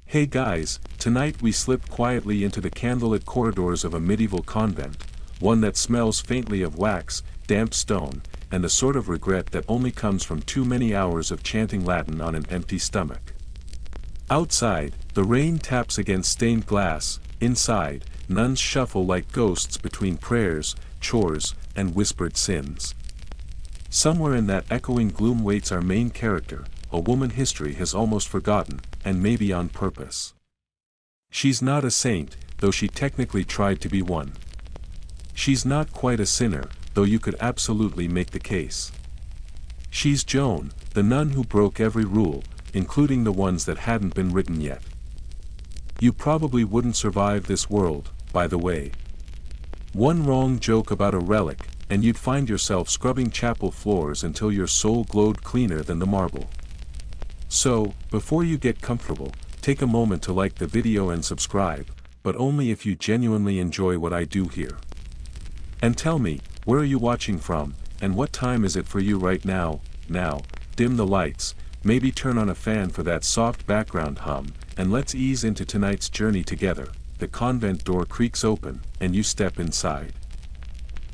Hey guys, tonight we slip quietly into the candlelit corridors of a medieval convent, one that smells faintly of wax, damp stone, and the sort of regret that only comes from too many hours of chanting Latin on an empty stomach. Outside, the rain taps against stained glass. Inside, nuns shuffle like ghosts between prayers, chores, and whispered sins. Somewhere in that echoing gloom waits our main character, a woman history has almost forgotten, and maybe on purpose. She's not a saint, though she technically tried to be one. She's not quite a sinner, though you could absolutely make the case. She's Joan, the nun who broke every rule, including the ones that hadn't been written yet. You probably wouldn't survive this world, by the way. One wrong joke about a relic, and you'd find yourself scrubbing chapel floors until your soul glowed cleaner than the marble. So, before you get comfortable, take a moment to like the video and subscribe, but only if you genuinely enjoy what I do here. And tell me, where are you watching from, and what time is it for you right now? Now, dim the lights, maybe turn on a fan for that soft background hum, and let's ease into tonight's journey together. The convent door creaks open, and you step inside.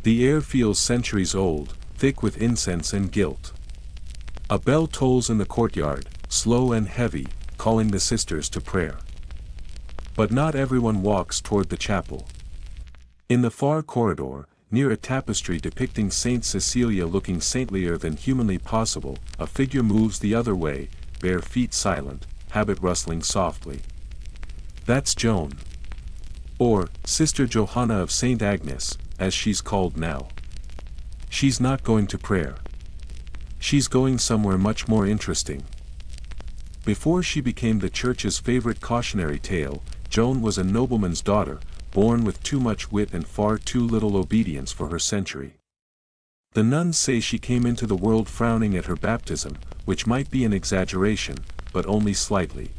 The air feels centuries old, thick with incense and guilt. A bell tolls in the courtyard, slow and heavy, calling the sisters to prayer. But not everyone walks toward the chapel. In the far corridor, near a tapestry depicting Saint Cecilia looking saintlier than humanly possible, a figure moves the other way, bare feet silent, habit rustling softly. That's Joan. Or, Sister Johanna of St. Agnes, as she's called now. She's not going to prayer. She's going somewhere much more interesting. Before she became the church's favorite cautionary tale, Joan was a nobleman's daughter, born with too much wit and far too little obedience for her century. The nuns say she came into the world frowning at her baptism, which might be an exaggeration, but only slightly.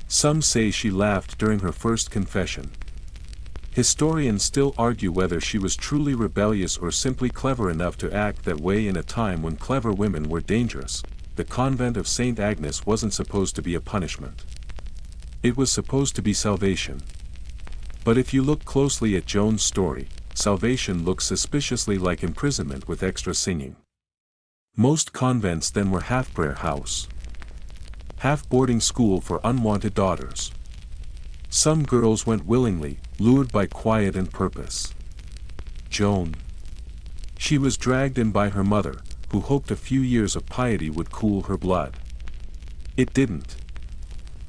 Some say she laughed during her first confession. Historians still argue whether she was truly rebellious or simply clever enough to act that way in a time when clever women were dangerous. The convent of St. Agnes wasn't supposed to be a punishment. It was supposed to be salvation. But if you look closely at Joan's story, salvation looks suspiciously like imprisonment with extra singing. Most convents then were half prayer house, half boarding school for unwanted daughters. Some girls went willingly, lured by quiet and purpose. Joan. She was dragged in by her mother, who hoped a few years of piety would cool her blood. It didn't.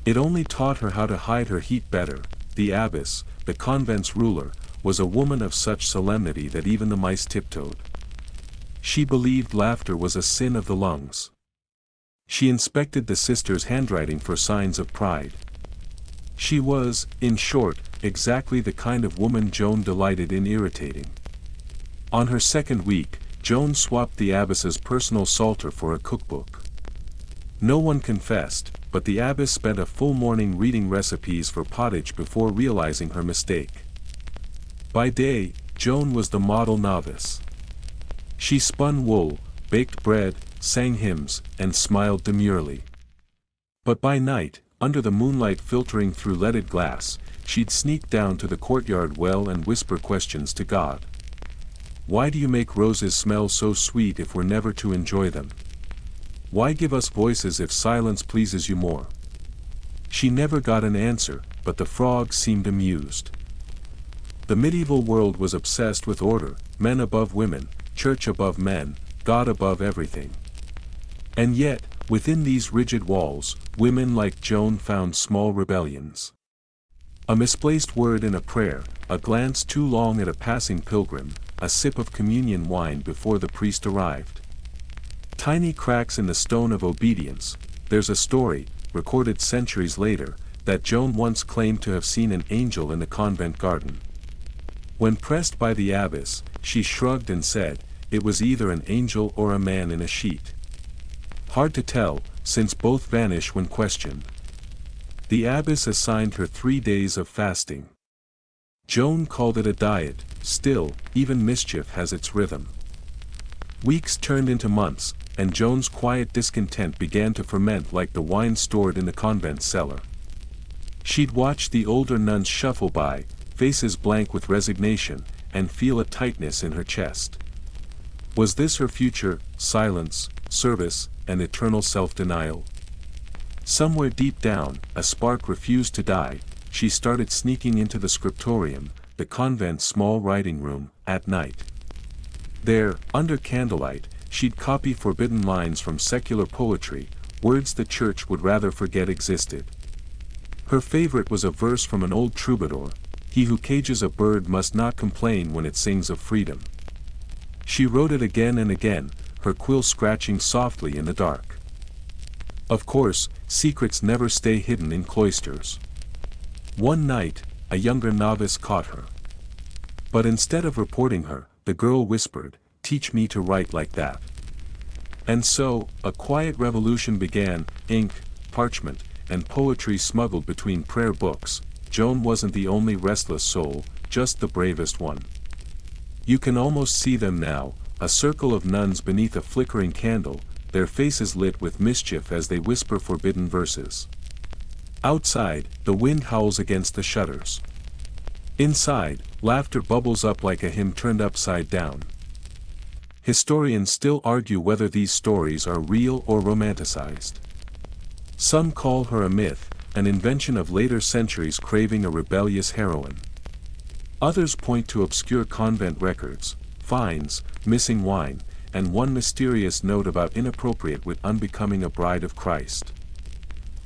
It only taught her how to hide her heat better. The abbess, the convent's ruler, was a woman of such solemnity that even the mice tiptoed. She believed laughter was a sin of the lungs. She inspected the sisters' handwriting for signs of pride. She was, in short, exactly the kind of woman Joan delighted in irritating. On her second week, Joan swapped the abbess's personal psalter for a cookbook. No one confessed, but the abbess spent a full morning reading recipes for pottage before realizing her mistake. By day, Joan was the model novice. She spun wool, baked bread, sang hymns, and smiled demurely. But by night, under the moonlight filtering through leaded glass, she'd sneak down to the courtyard well and whisper questions to God. Why do you make roses smell so sweet if we're never to enjoy them? Why give us voices if silence pleases you more? She never got an answer, but the frog seemed amused. The medieval world was obsessed with order, men above women, church above men, God above everything. And yet, within these rigid walls, women like Joan found small rebellions. A misplaced word in a prayer, a glance too long at a passing pilgrim, a sip of communion wine before the priest arrived. Tiny cracks in the stone of obedience. There's a story, recorded centuries later, that Joan once claimed to have seen an angel in the convent garden. When pressed by the abbess, she shrugged and said, it was either an angel or a man in a sheet. Hard to tell, since both vanish when questioned. The abbess assigned her 3 days of fasting. Joan called it a diet. Still, even mischief has its rhythm. Weeks turned into months, and Joan's quiet discontent began to ferment like the wine stored in the convent cellar. She'd watch the older nuns shuffle by, faces blank with resignation, and feel a tightness in her chest. Was this her future: silence, service, and eternal self-denial? Somewhere deep down, a spark refused to die. She started sneaking into the scriptorium, the convent's small writing room, at night. There, under candlelight, she'd copy forbidden lines from secular poetry, words the church would rather forget existed. Her favorite was a verse from an old troubadour: "He who cages a bird must not complain when it sings of freedom." She wrote it again and again, her quill scratching softly in the dark. Of course, secrets never stay hidden in cloisters. One night, a younger novice caught her. But instead of reporting her, the girl whispered, "Teach me to write like that." And so, a quiet revolution began: ink, parchment, and poetry smuggled between prayer books. Joan wasn't the only restless soul, just the bravest one. You can almost see them now, a circle of nuns beneath a flickering candle, their faces lit with mischief as they whisper forbidden verses. Outside, the wind howls against the shutters. Inside, laughter bubbles up like a hymn turned upside down. Historians still argue whether these stories are real or romanticized. Some call her a myth, an invention of later centuries craving a rebellious heroine. Others point to obscure convent records, fines, missing wine, and one mysterious note about inappropriate wit unbecoming a bride of Christ.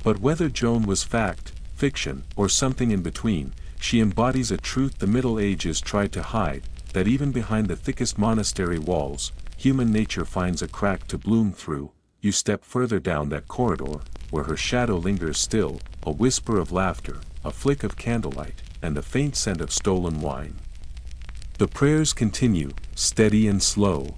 But whether Joan was fact, fiction, or something in between, she embodies a truth the Middle Ages tried to hide, that even behind the thickest monastery walls, human nature finds a crack to bloom through. You step further down that corridor, where her shadow lingers still, a whisper of laughter, a flick of candlelight, and the faint scent of stolen wine. The prayers continue, steady and slow.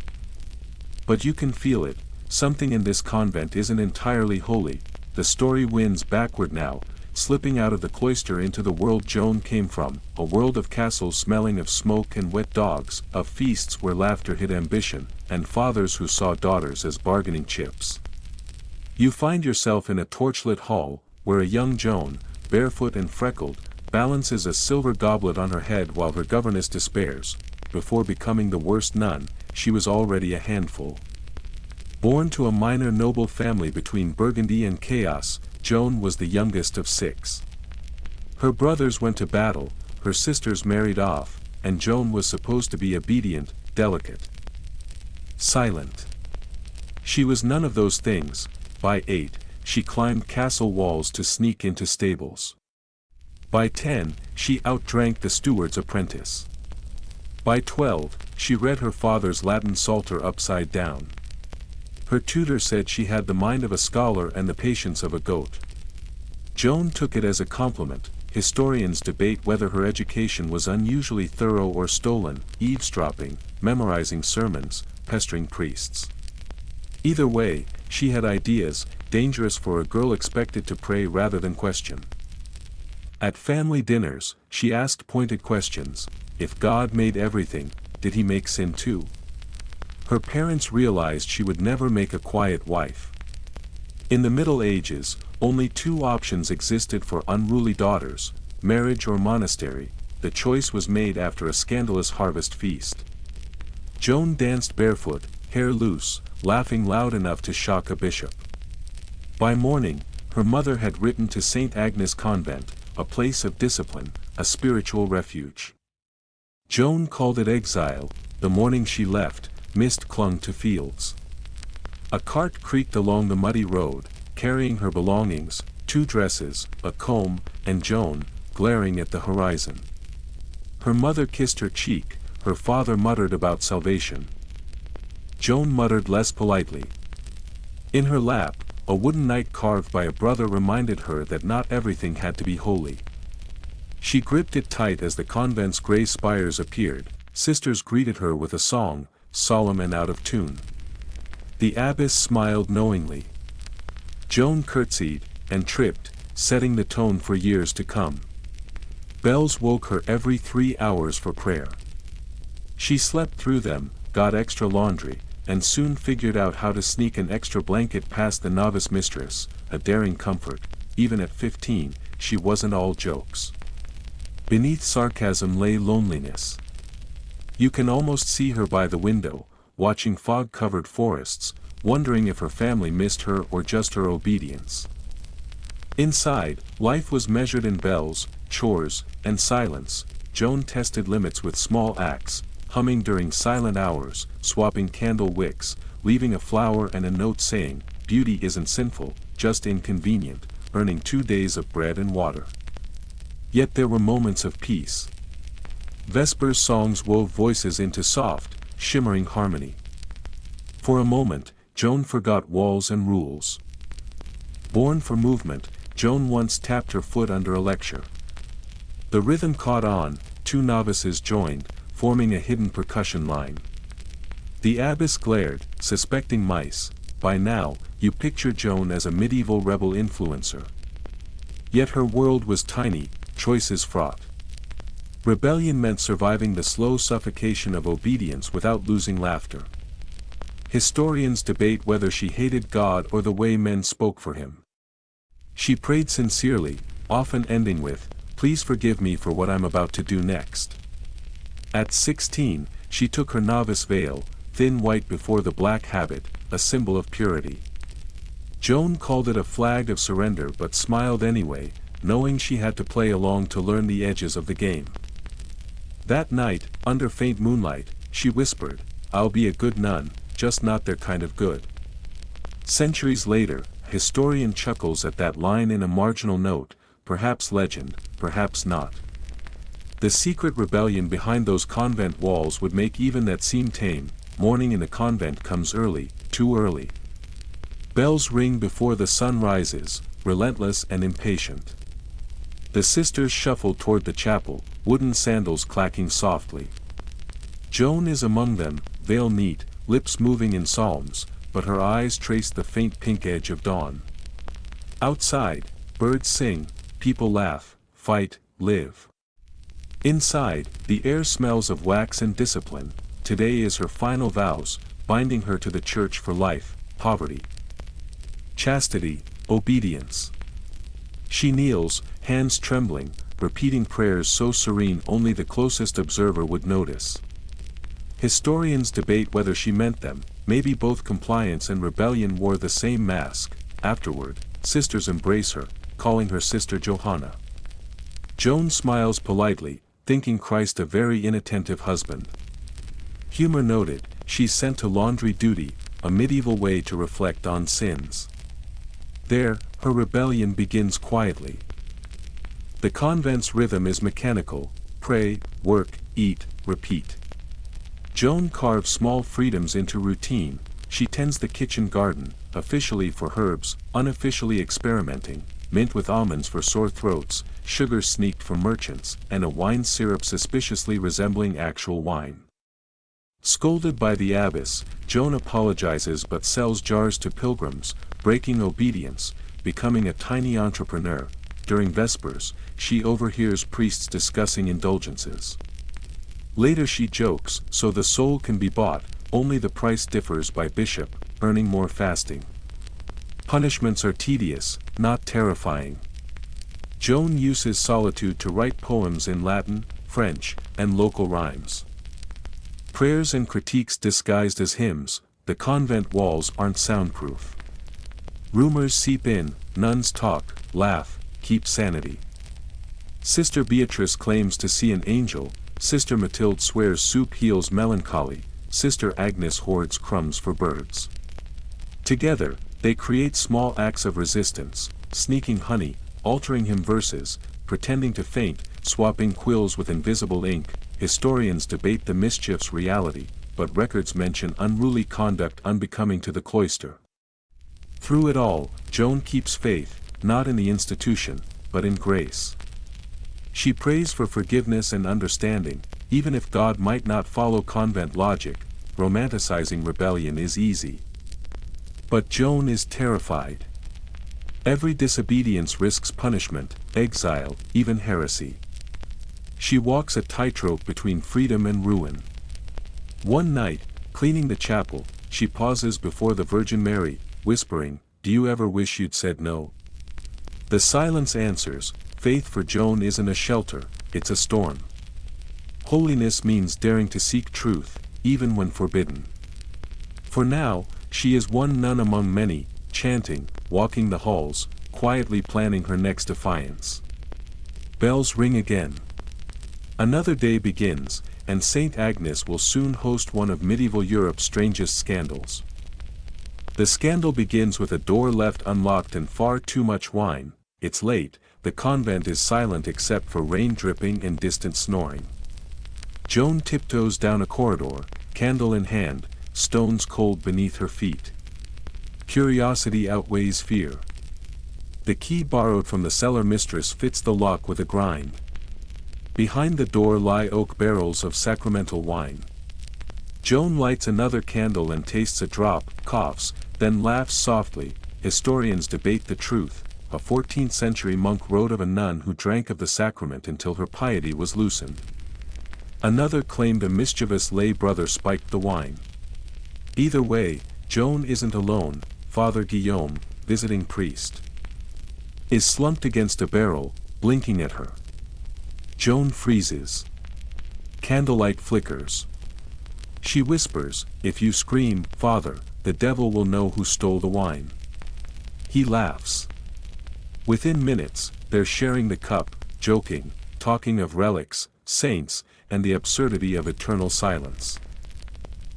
But you can feel it, something in this convent isn't entirely holy. The story winds backward now, slipping out of the cloister into the world Joan came from, a world of castles smelling of smoke and wet dogs, of feasts where laughter hid ambition, and fathers who saw daughters as bargaining chips. You find yourself in a torchlit hall, where a young Joan, barefoot and freckled, balances a silver goblet on her head while her governess despairs. Before becoming the worst nun, she was already a handful. Born to a minor noble family between Burgundy and Chaos, Joan was the youngest of 6. Her brothers went to battle, her sisters married off, and Joan was supposed to be obedient, delicate, silent. She was none of those things. By 8, she climbed castle walls to sneak into stables. By 10, she outdrank the steward's apprentice. By 12, she read her father's Latin Psalter upside down. Her tutor said she had the mind of a scholar and the patience of a goat. Joan took it as a compliment. Historians debate whether her education was unusually thorough or stolen, eavesdropping, memorizing sermons, pestering priests. Either way, she had ideas, dangerous for a girl expected to pray rather than question. At family dinners, she asked pointed questions. If God made everything, did he make sin too? Her parents realized she would never make a quiet wife. In the Middle Ages, only 2 options existed for unruly daughters: marriage or monastery. The choice was made after a scandalous harvest feast. Joan danced barefoot, hair loose, laughing loud enough to shock a bishop. By morning, her mother had written to St. Agnes Convent, a place of discipline, a spiritual refuge. Joan called it exile. The morning she left, mist clung to fields. A cart creaked along the muddy road, carrying her belongings, 2 dresses, a comb, and Joan, glaring at the horizon. Her mother kissed her cheek, her father muttered about salvation. Joan muttered less politely. In her lap, a wooden knight carved by a brother reminded her that not everything had to be holy. She gripped it tight as the convent's gray spires appeared. Sisters greeted her with a song, solemn and out of tune. The abbess smiled knowingly. Joan curtsied, and tripped, setting the tone for years to come. Bells woke her every 3 hours for prayer. She slept through them, got extra laundry, and soon figured out how to sneak an extra blanket past the novice mistress, a daring comfort. Even at 15, she wasn't all jokes. Beneath sarcasm lay loneliness. You can almost see her by the window, watching fog-covered forests, wondering if her family missed her or just her obedience. Inside, life was measured in bells, chores, and silence. Joan tested limits with small acts, humming during silent hours, swapping candle wicks, leaving a flower and a note saying, "Beauty isn't sinful, just inconvenient," earning 2 days of bread and water. Yet there were moments of peace. Vespers songs wove voices into soft, shimmering harmony. For a moment, Joan forgot walls and rules. Born for movement, Joan once tapped her foot under a lecture. The rhythm caught on, 2 novices joined, forming a hidden percussion line. The abbess glared, suspecting mice. By now, you picture Joan as a medieval rebel influencer. Yet her world was tiny, choices fraught. Rebellion meant surviving the slow suffocation of obedience without losing laughter. Historians debate whether she hated God or the way men spoke for him. She prayed sincerely, often ending with, "Please forgive me for what I'm about to do next." At 16, she took her novice veil, thin white before the black habit, a symbol of purity. Joan called it a flag of surrender but smiled anyway, knowing she had to play along to learn the edges of the game. That night, under faint moonlight, she whispered, "I'll be a good nun, just not their kind of good." Centuries later, a historian chuckles at that line in a marginal note, perhaps legend, perhaps not. The secret rebellion behind those convent walls would make even that seem tame. Morning in a convent comes early, too early. Bells ring before the sun rises, relentless and impatient. The sisters shuffle toward the chapel, wooden sandals clacking softly. Joan is among them, veil neat, lips moving in psalms, but her eyes trace the faint pink edge of dawn. Outside, birds sing, people laugh, fight, live. Inside, the air smells of wax and discipline. Today is her final vows, binding her to the church for life, poverty, chastity, obedience. She kneels, hands trembling, repeating prayers so serene only the closest observer would notice. Historians debate whether she meant them. Maybe both compliance and rebellion wore the same mask. Afterward, sisters embrace her, calling her Sister Johanna. Joan smiles politely, thinking Christ a very inattentive husband. Humor noted, she's sent to laundry duty, a medieval way to reflect on sins. There, her rebellion begins quietly. The convent's rhythm is mechanical: pray, work, eat, repeat. Joan carves small freedoms into routine. She tends the kitchen garden, officially for herbs, unofficially experimenting, mint with almonds for sore throats, sugar sneaked from merchants, and a wine syrup suspiciously resembling actual wine. Scolded by the abbess, Joan apologizes but sells jars to pilgrims, breaking obedience, becoming a tiny entrepreneur. During Vespers, she overhears priests discussing indulgences. Later she jokes, so the soul can be bought, only the price differs by bishop, earning more fasting. Punishments are tedious, not terrifying. Joan uses solitude to write poems in Latin, French, and local rhymes. Prayers and critiques disguised as hymns. The convent walls aren't soundproof. Rumors seep in, nuns talk, laugh, keep sanity. Sister Beatrice claims to see an angel, Sister Mathilde swears soup heals melancholy, Sister Agnes hoards crumbs for birds. Together, they create small acts of resistance, sneaking honey, altering hymn verses, pretending to faint, swapping quills with invisible ink. Historians debate the mischief's reality, but records mention unruly conduct unbecoming to the cloister. Through it all, Joan keeps faith, not in the institution, but in grace. She prays for forgiveness and understanding, even if God might not follow convent logic. Romanticizing rebellion is easy. But Joan is terrified. Every disobedience risks punishment, exile, even heresy. She walks a tightrope between freedom and ruin. One night, cleaning the chapel, she pauses before the Virgin Mary, whispering, "Do you ever wish you'd said no?" The silence answers, faith for Joan isn't a shelter, it's a storm. Holiness means daring to seek truth, even when forbidden. For now, she is one nun among many, chanting, walking the halls, quietly planning her next defiance. Bells ring again. Another day begins, and Saint Agnes will soon host one of medieval Europe's strangest scandals. The scandal begins with a door left unlocked and far too much wine. It's late, the convent is silent except for rain dripping and distant snoring. Joan tiptoes down a corridor, candle in hand, stones cold beneath her feet. Curiosity outweighs fear. The key borrowed from the cellar mistress fits the lock with a grind. Behind the door lie oak barrels of sacramental wine. Joan lights another candle and tastes a drop, coughs, then laughs softly. Historians debate the truth. A 14th-century monk wrote of a nun who drank of the sacrament until her piety was loosened. Another claimed a mischievous lay brother spiked the wine. Either way, Joan isn't alone. Father Guillaume, visiting priest, is slumped against a barrel, blinking at her. Joan freezes. Candlelight flickers. She whispers, "If you scream, Father, the devil will know who stole the wine." He laughs. Within minutes, they're sharing the cup, joking, talking of relics, saints, and the absurdity of eternal silence.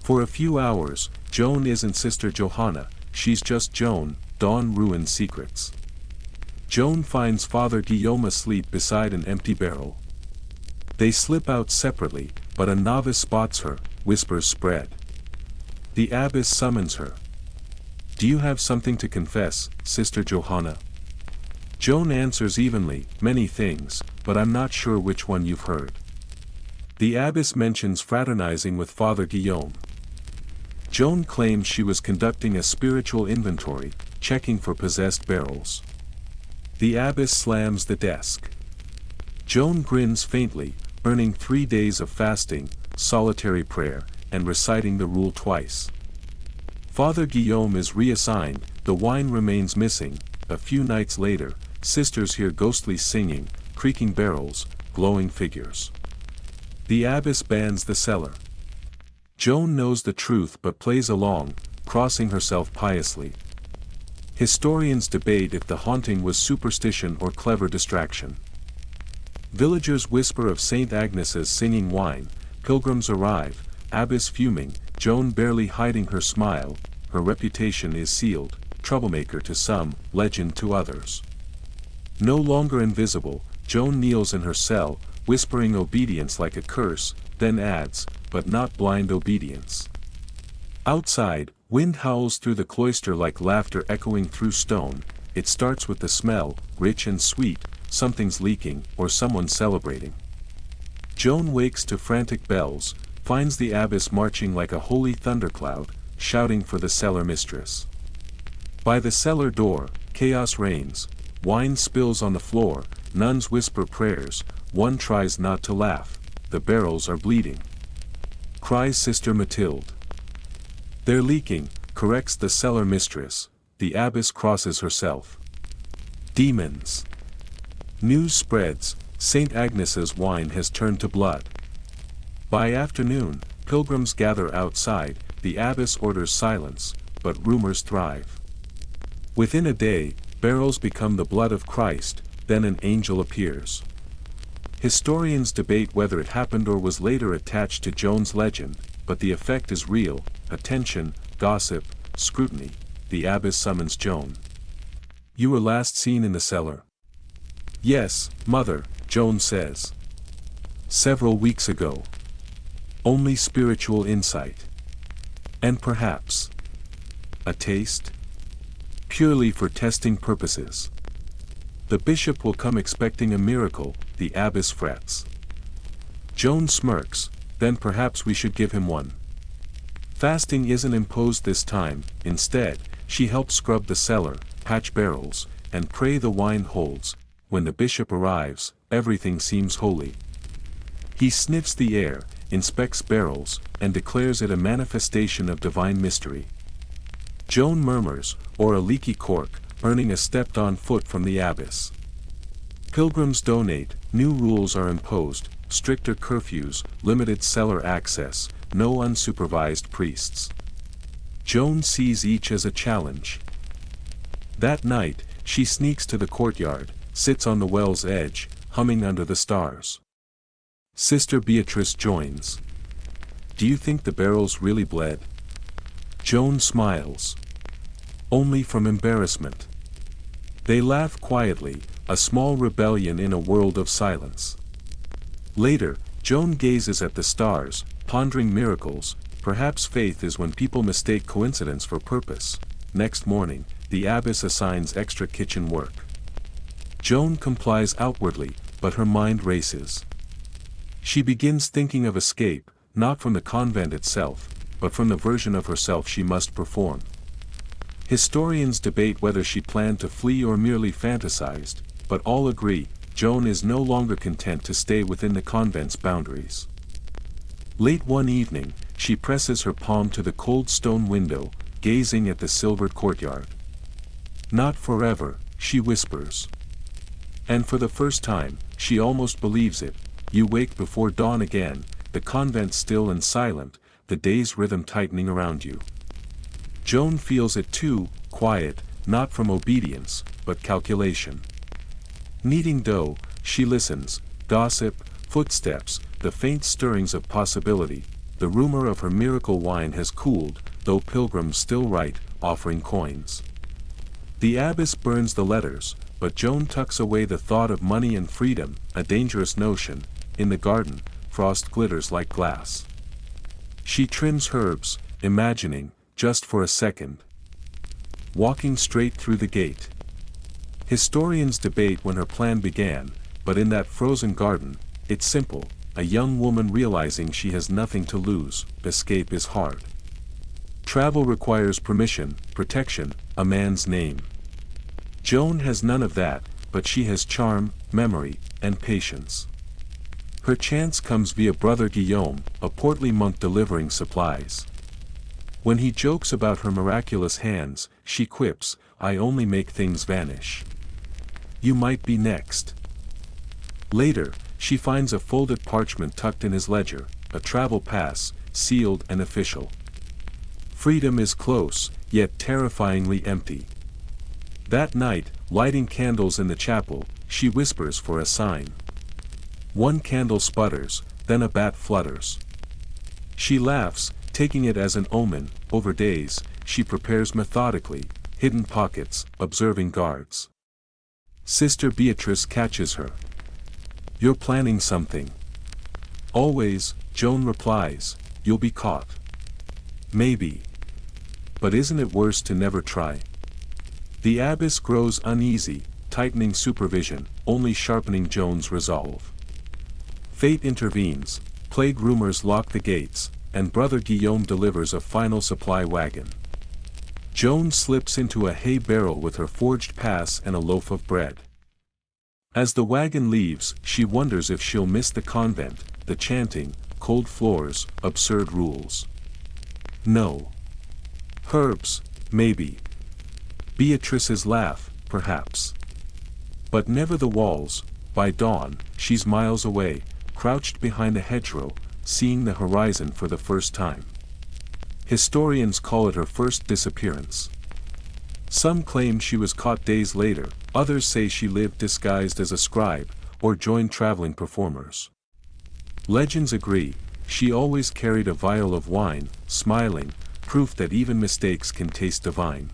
For a few hours, Joan isn't Sister Johanna, she's just Joan. Dawn ruins secrets. Joan finds Father Guillaume asleep beside an empty barrel. They slip out separately, but a novice spots her, whispers spread. The abbess summons her. "Do you have something to confess, Sister Johanna?" Joan answers evenly, "Many things, but I'm not sure which one you've heard." The abbess mentions fraternizing with Father Guillaume. Joan claims she was conducting a spiritual inventory, checking for possessed barrels. The abbess slams the desk. Joan grins faintly, earning 3 days of fasting, solitary prayer, and reciting the rule twice. Father Guillaume is reassigned, the wine remains missing. A few nights later, sisters hear ghostly singing, creaking barrels, glowing figures. The abbess bans the cellar. Joan knows the truth but plays along, crossing herself piously. Historians debate if the haunting was superstition or clever distraction. Villagers whisper of Saint Agnes's singing wine, pilgrims arrive, abbess fuming, Joan barely hiding her smile. Her reputation is sealed, troublemaker to some, legend to others. No longer invisible, Joan kneels in her cell, whispering obedience like a curse, then adds, "but not blind obedience." Outside, wind howls through the cloister like laughter echoing through stone. It starts with the smell, rich and sweet, something's leaking, or someone celebrating. Joan wakes to frantic bells, finds the abbess marching like a holy thundercloud, shouting for the cellar mistress. By the cellar door, chaos reigns, wine spills on the floor, nuns whisper prayers, one tries not to laugh, the barrels are bleeding. Cries Sister Mathilde. "They're leaking," corrects the cellar mistress. The abbess crosses herself. Demons. News spreads, Saint Agnes's wine has turned to blood. By afternoon, pilgrims gather outside, the abbess orders silence, but rumors thrive. Within a day, barrels become the blood of Christ, then an angel appears. Historians debate whether it happened or was later attached to Joan's legend, but the effect is real: attention, gossip, scrutiny. The abbess summons Joan. "You were last seen in the cellar." "Yes, mother," Joan says. "Several weeks ago. Only spiritual insight. And perhaps a taste? Purely for testing purposes. The bishop will come expecting a miracle," the abbess frets. Joan smirks, "Then perhaps we should give him one." Fasting isn't imposed this time, instead, she helps scrub the cellar, patch barrels, and pray the wine holds. When the bishop arrives, everything seems holy. He sniffs the air, inspects barrels, and declares it a manifestation of divine mystery. Joan murmurs, "Or a leaky cork," earning a stepped-on foot from the abbess. Pilgrims donate, new rules are imposed, stricter curfews, limited cellar access, no unsupervised priests. Joan sees each as a challenge. That night, she sneaks to the courtyard, sits on the well's edge, humming under the stars. Sister Beatrice joins. Do you think the barrels really bled? Joan smiles. Only from embarrassment. They laugh quietly, a small rebellion in a world of silence. Later, Joan gazes at the stars, pondering miracles. Perhaps faith is when people mistake coincidence for purpose. Next morning, the abbess assigns extra kitchen work. Joan complies outwardly, but her mind races. She begins thinking of escape, not from the convent itself, but from the version of herself she must perform. Historians debate whether she planned to flee or merely fantasized, but all agree, Joan is no longer content to stay within the convent's boundaries. Late one evening, she presses her palm to the cold stone window, gazing at the silvered courtyard. Not forever, she whispers. And for the first time, she almost believes it. You wake before dawn again, the convent still and silent, the day's rhythm tightening around you. Joan feels it too, quiet, not from obedience, but calculation. Kneading dough, she listens, gossip, footsteps, the faint stirrings of possibility. The rumor of her miracle wine has cooled, though pilgrims still write, offering coins. The abbess burns the letters, but Joan tucks away the thought of money and freedom, a dangerous notion. In the garden, frost glitters like glass. She trims herbs, imagining, just for a second. Walking straight through the gate. Historians debate when her plan began, but in that frozen garden, it's simple, a young woman realizing she has nothing to lose. Escape is hard. Travel requires permission, protection, a man's name. Joan has none of that, but she has charm, memory, and patience. Her chance comes via Brother Guillaume, a portly monk delivering supplies. When he jokes about her miraculous hands, she quips, I only make things vanish. You might be next. Later, she finds a folded parchment tucked in his ledger, a travel pass, sealed and official. Freedom is close, yet terrifyingly empty. That night, lighting candles in the chapel, she whispers for a sign. One candle sputters, then a bat flutters. She laughs, taking it as an omen. Over days, she prepares methodically, hidden pockets, observing guards. Sister Beatrice catches her. You're planning something. Always, Joan replies, you'll be caught. Maybe. But isn't it worse to never try? The abbess grows uneasy, tightening supervision, only sharpening Joan's resolve. Fate intervenes, plague rumors lock the gates, and Brother Guillaume delivers a final supply wagon. Joan slips into a hay barrel with her forged pass and a loaf of bread. As the wagon leaves, she wonders if she'll miss the convent, the chanting, cold floors, absurd rules. No. Herbs, maybe. Beatrice's laugh, perhaps. But never the walls. By dawn, she's miles away, crouched behind a hedgerow, seeing the horizon for the first time. Historians call it her first disappearance. Some claim she was caught days later, others say she lived disguised as a scribe, or joined traveling performers. Legends agree, she always carried a vial of wine, smiling, proof that even mistakes can taste divine.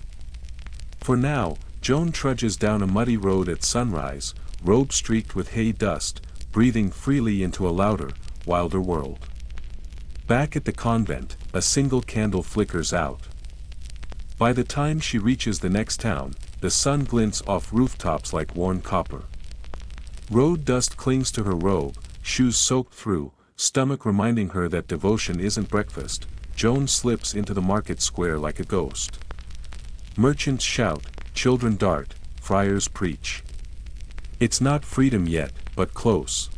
For now, Joan trudges down a muddy road at sunrise, robe streaked with hay dust, breathing freely into a louder, wilder world. Back at the convent, a single candle flickers out. By the time she reaches the next town, the sun glints off rooftops like worn copper. Road dust clings to her robe, shoes soaked through, stomach reminding her that devotion isn't breakfast. Joan slips into the market square like a ghost. Merchants shout, children dart, friars preach. It's not freedom yet, but close.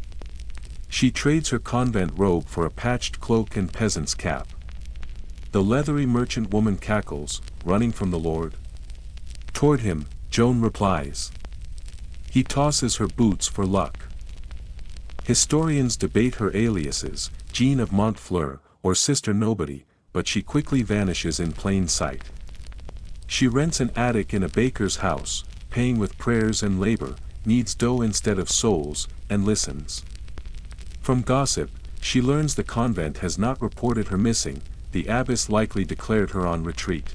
She trades her convent robe for a patched cloak and peasant's cap. The leathery merchant woman cackles, running from the Lord. Toward him, Joan replies. He tosses her boots for luck. Historians debate her aliases, Jean of Montfleur, or Sister Nobody, but she quickly vanishes in plain sight. She rents an attic in a baker's house, paying with prayers and labor, needs dough instead of souls, and listens. From gossip, she learns the convent has not reported her missing, the abbess likely declared her on retreat.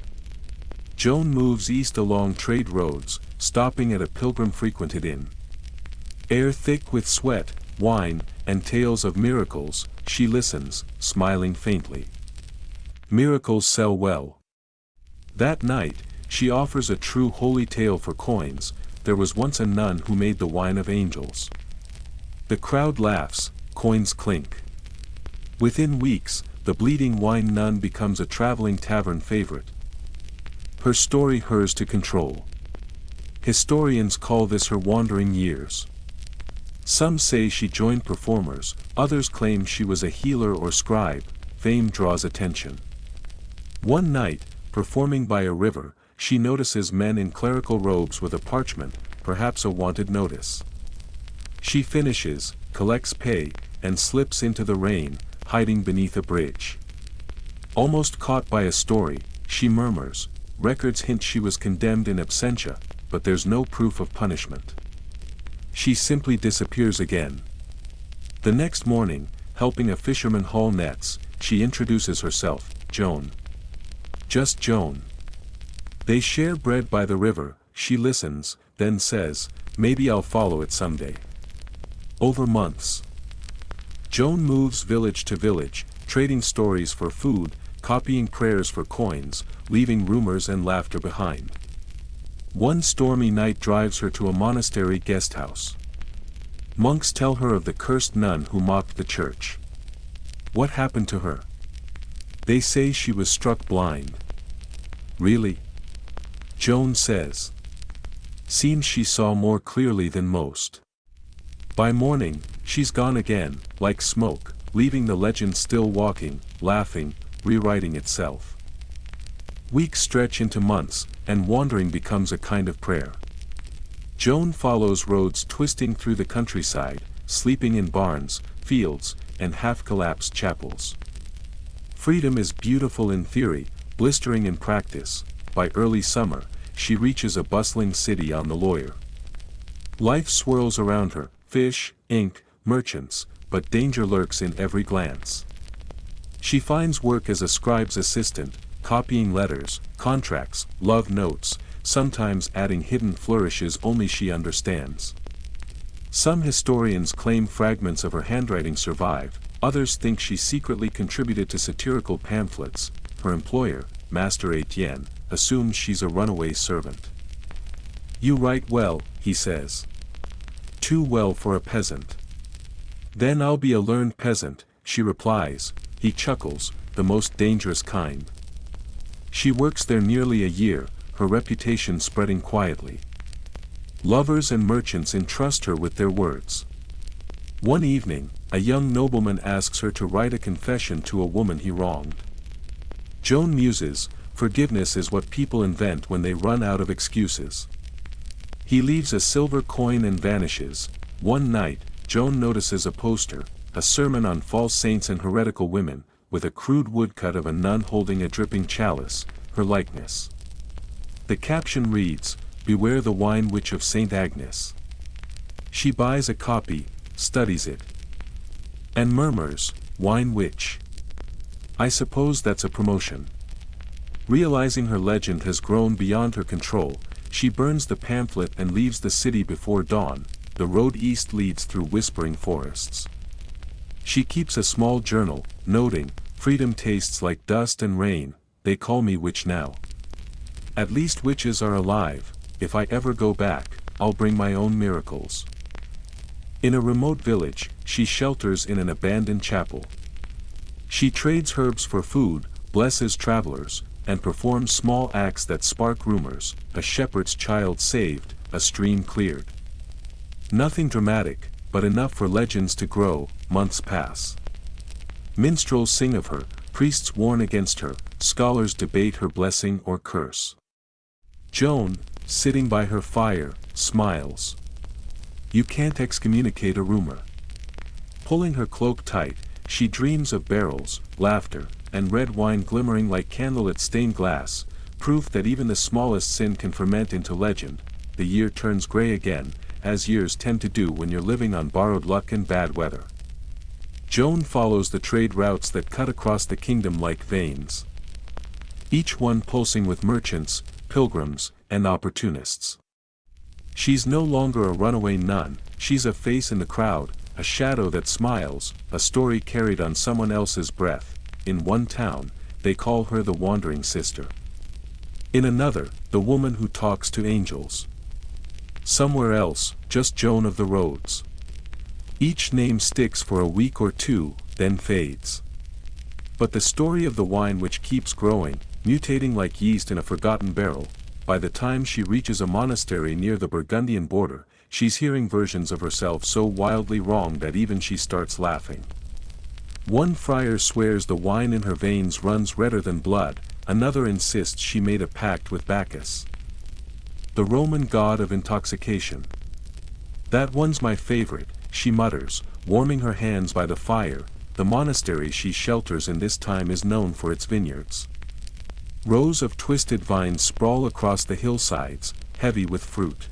Joan moves east along trade roads, stopping at a pilgrim-frequented inn. Air thick with sweat, wine, and tales of miracles, she listens, smiling faintly. Miracles sell well. That night, she offers a true holy tale for coins. There was once a nun who made the wine of angels. The crowd laughs, coins clink. Within weeks, the bleeding wine nun becomes a traveling tavern favorite. Her story hers to control. Historians call this her wandering years. Some say she joined performers, others claim she was a healer or scribe. Fame draws attention. One night, performing by a river, she notices men in clerical robes with a parchment, perhaps a wanted notice. She finishes, collects pay, and slips into the rain, hiding beneath a bridge. Almost caught by a story, she murmurs, records hint she was condemned in absentia, but there's no proof of punishment. She simply disappears again. The next morning, helping a fisherman haul nets, she introduces herself, Joan. Just Joan. They share bread by the river, she listens, then says, maybe I'll follow it someday. Over months. Joan moves village to village, trading stories for food, copying prayers for coins, leaving rumors and laughter behind. One stormy night drives her to a monastery guest house. Monks tell her of the cursed nun who mocked the church. What happened to her? They say she was struck blind. Really? Joan says. Seems she saw more clearly than most. By morning, she's gone again, like smoke, leaving the legend still walking, laughing, rewriting itself. Weeks stretch into months, and wandering becomes a kind of prayer. Joan follows roads twisting through the countryside, sleeping in barns, fields, and half-collapsed chapels. Freedom is beautiful in theory, blistering in practice. By early summer, she reaches a bustling city on the Loire. Life swirls around her, fish, ink, merchants, but danger lurks in every glance. She finds work as a scribe's assistant, copying letters, contracts, love notes, sometimes adding hidden flourishes only she understands. Some historians claim fragments of her handwriting survive, others think she secretly contributed to satirical pamphlets. Her employer, Master Etienne, assumes she's a runaway servant. You write well, he says. Too well for a peasant. Then I'll be a learned peasant, she replies. He chuckles, the most dangerous kind. She works there nearly a year, her reputation spreading quietly. Lovers and merchants entrust her with their words. One evening, a young nobleman asks her to write a confession to a woman he wronged. Joan muses, forgiveness is what people invent when they run out of excuses. He leaves a silver coin and vanishes. One night, Joan notices a poster, a sermon on false saints and heretical women, with a crude woodcut of a nun holding a dripping chalice, her likeness. The caption reads, "Beware the wine witch of Saint Agnes." She buys a copy, studies it, and murmurs, "Wine witch. I suppose that's a promotion." Realizing her legend has grown beyond her control, she burns the pamphlet and leaves the city before dawn. The road east leads through whispering forests. She keeps a small journal, noting, "Freedom tastes like dust and rain, they call me witch now. At least witches are alive, if I ever go back, I'll bring my own miracles." In a remote village, she shelters in an abandoned chapel. She trades herbs for food, blesses travelers, and performs small acts that spark rumors: a shepherd's child saved, a stream cleared. Nothing dramatic, but enough for legends to grow. Months pass. Minstrels sing of her, priests warn against her, scholars debate her blessing or curse. Joan, sitting by her fire, smiles. You can't excommunicate a rumor. Pulling her cloak tight, she dreams of barrels, laughter, and red wine glimmering like candlelit stained glass, proof that even the smallest sin can ferment into legend. The year turns gray again, as years tend to do when you're living on borrowed luck and bad weather. Joan follows the trade routes that cut across the kingdom like veins, each one pulsing with merchants, pilgrims, and opportunists. She's no longer a runaway nun, she's a face in the crowd, a shadow that smiles, a story carried on someone else's breath. In one town, they call her the wandering sister. In another, the woman who talks to angels. Somewhere else, just Joan of the Roads. Each name sticks for a week or two, then fades. But the story of the wine which keeps growing, mutating like yeast in a forgotten barrel, by the time she reaches a monastery near the Burgundian border, she's hearing versions of herself so wildly wrong that even she starts laughing. One friar swears the wine in her veins runs redder than blood, another insists she made a pact with Bacchus, the Roman god of intoxication. That one's my favorite, she mutters, warming her hands by the fire. The monastery she shelters in this time is known for its vineyards. Rows of twisted vines sprawl across the hillsides, heavy with fruit.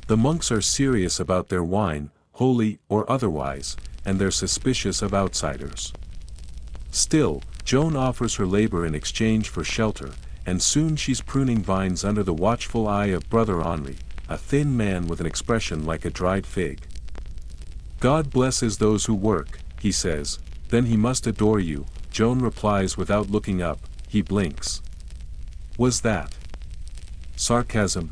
The monks are serious about their wine, holy or otherwise, and they're suspicious of outsiders. Still, Joan offers her labor in exchange for shelter, and soon she's pruning vines under the watchful eye of Brother Henri, a thin man with an expression like a dried fig. God blesses those who work, he says, then he must adore you. Joan replies without looking up. He blinks. Was that sarcasm?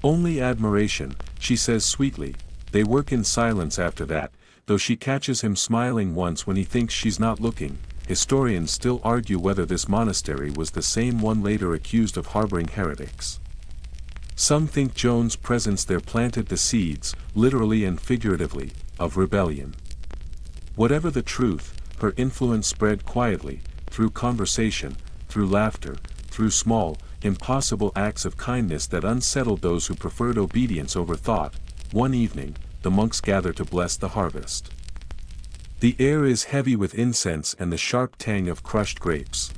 Only admiration, she says sweetly. They work in silence after that, though she catches him smiling once when he thinks she's not looking. Historians still argue whether this monastery was the same one later accused of harboring heretics. Some think Joan's presence there planted the seeds, literally and figuratively, of rebellion. Whatever the truth, her influence spread quietly, through conversation, through laughter, through small, impossible acts of kindness that unsettled those who preferred obedience over thought. One evening, the monks gather to bless the harvest. The air is heavy with incense and the sharp tang of crushed grapes.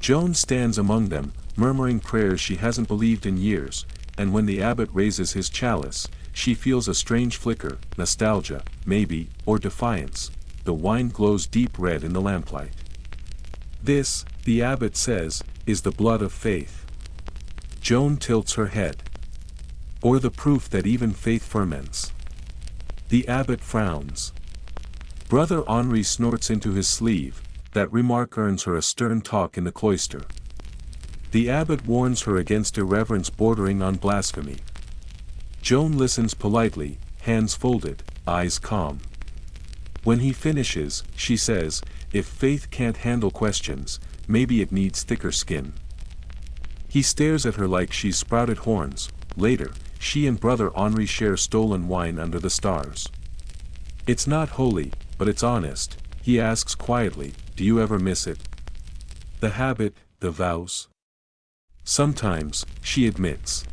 Joan stands among them, murmuring prayers she hasn't believed in years, and when the abbot raises his chalice, she feels a strange flicker, nostalgia, maybe, or defiance. The wine glows deep red in the lamplight. This, the abbot says, is the blood of faith. Joan tilts her head. Or the proof that even faith ferments. The abbot frowns. Brother Henri snorts into his sleeve. That remark earns her a stern talk in the cloister. The abbot warns her against irreverence bordering on blasphemy. Joan listens politely, hands folded, eyes calm. When he finishes, she says, if faith can't handle questions, maybe it needs thicker skin. He stares at her like she's sprouted horns. Later, she and Brother Henri share stolen wine under the stars. It's not holy, but it's honest. He asks quietly, do you ever miss it? The habit, the vows? Sometimes, she admits.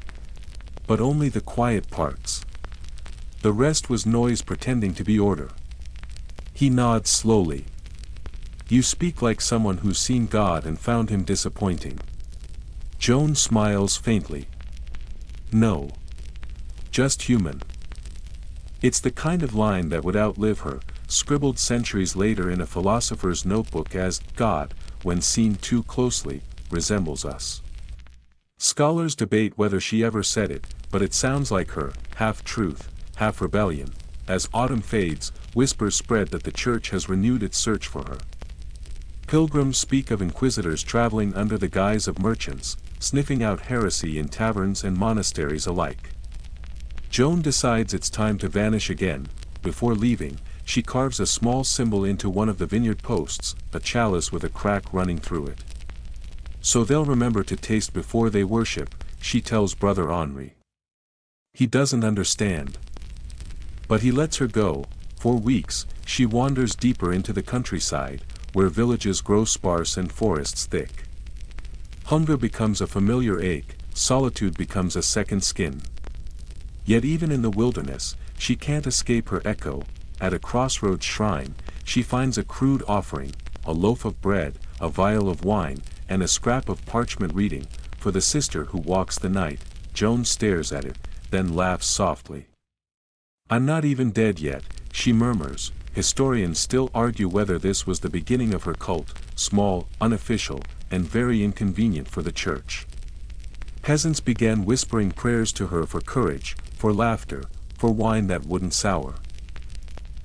But only the quiet parts. The rest was noise pretending to be order. He nods slowly. You speak like someone who's seen God and found him disappointing. Joan smiles faintly. No. Just human. It's the kind of line that would outlive her, scribbled centuries later in a philosopher's notebook as, God, when seen too closely, resembles us. Scholars debate whether she ever said it, but it sounds like her, half truth, half rebellion. As autumn fades, whispers spread that the church has renewed its search for her. Pilgrims speak of inquisitors traveling under the guise of merchants, sniffing out heresy in taverns and monasteries alike. Joan decides it's time to vanish again. Before leaving, she carves a small symbol into one of the vineyard posts, a chalice with a crack running through it. So they'll remember to taste before they worship, she tells Brother Henri. He doesn't understand. But he lets her go. For weeks, she wanders deeper into the countryside, where villages grow sparse and forests thick. Hunger becomes a familiar ache, solitude becomes a second skin. Yet even in the wilderness, she can't escape her echo. At a crossroads shrine, she finds a crude offering, a loaf of bread, a vial of wine, and a scrap of parchment reading, for the sister who walks the night. Joan stares at it, then laughs softly. "I'm not even dead yet," she murmurs. Historians still argue whether this was the beginning of her cult, small, unofficial, and very inconvenient for the church. Peasants began whispering prayers to her for courage, for laughter, for wine that wouldn't sour.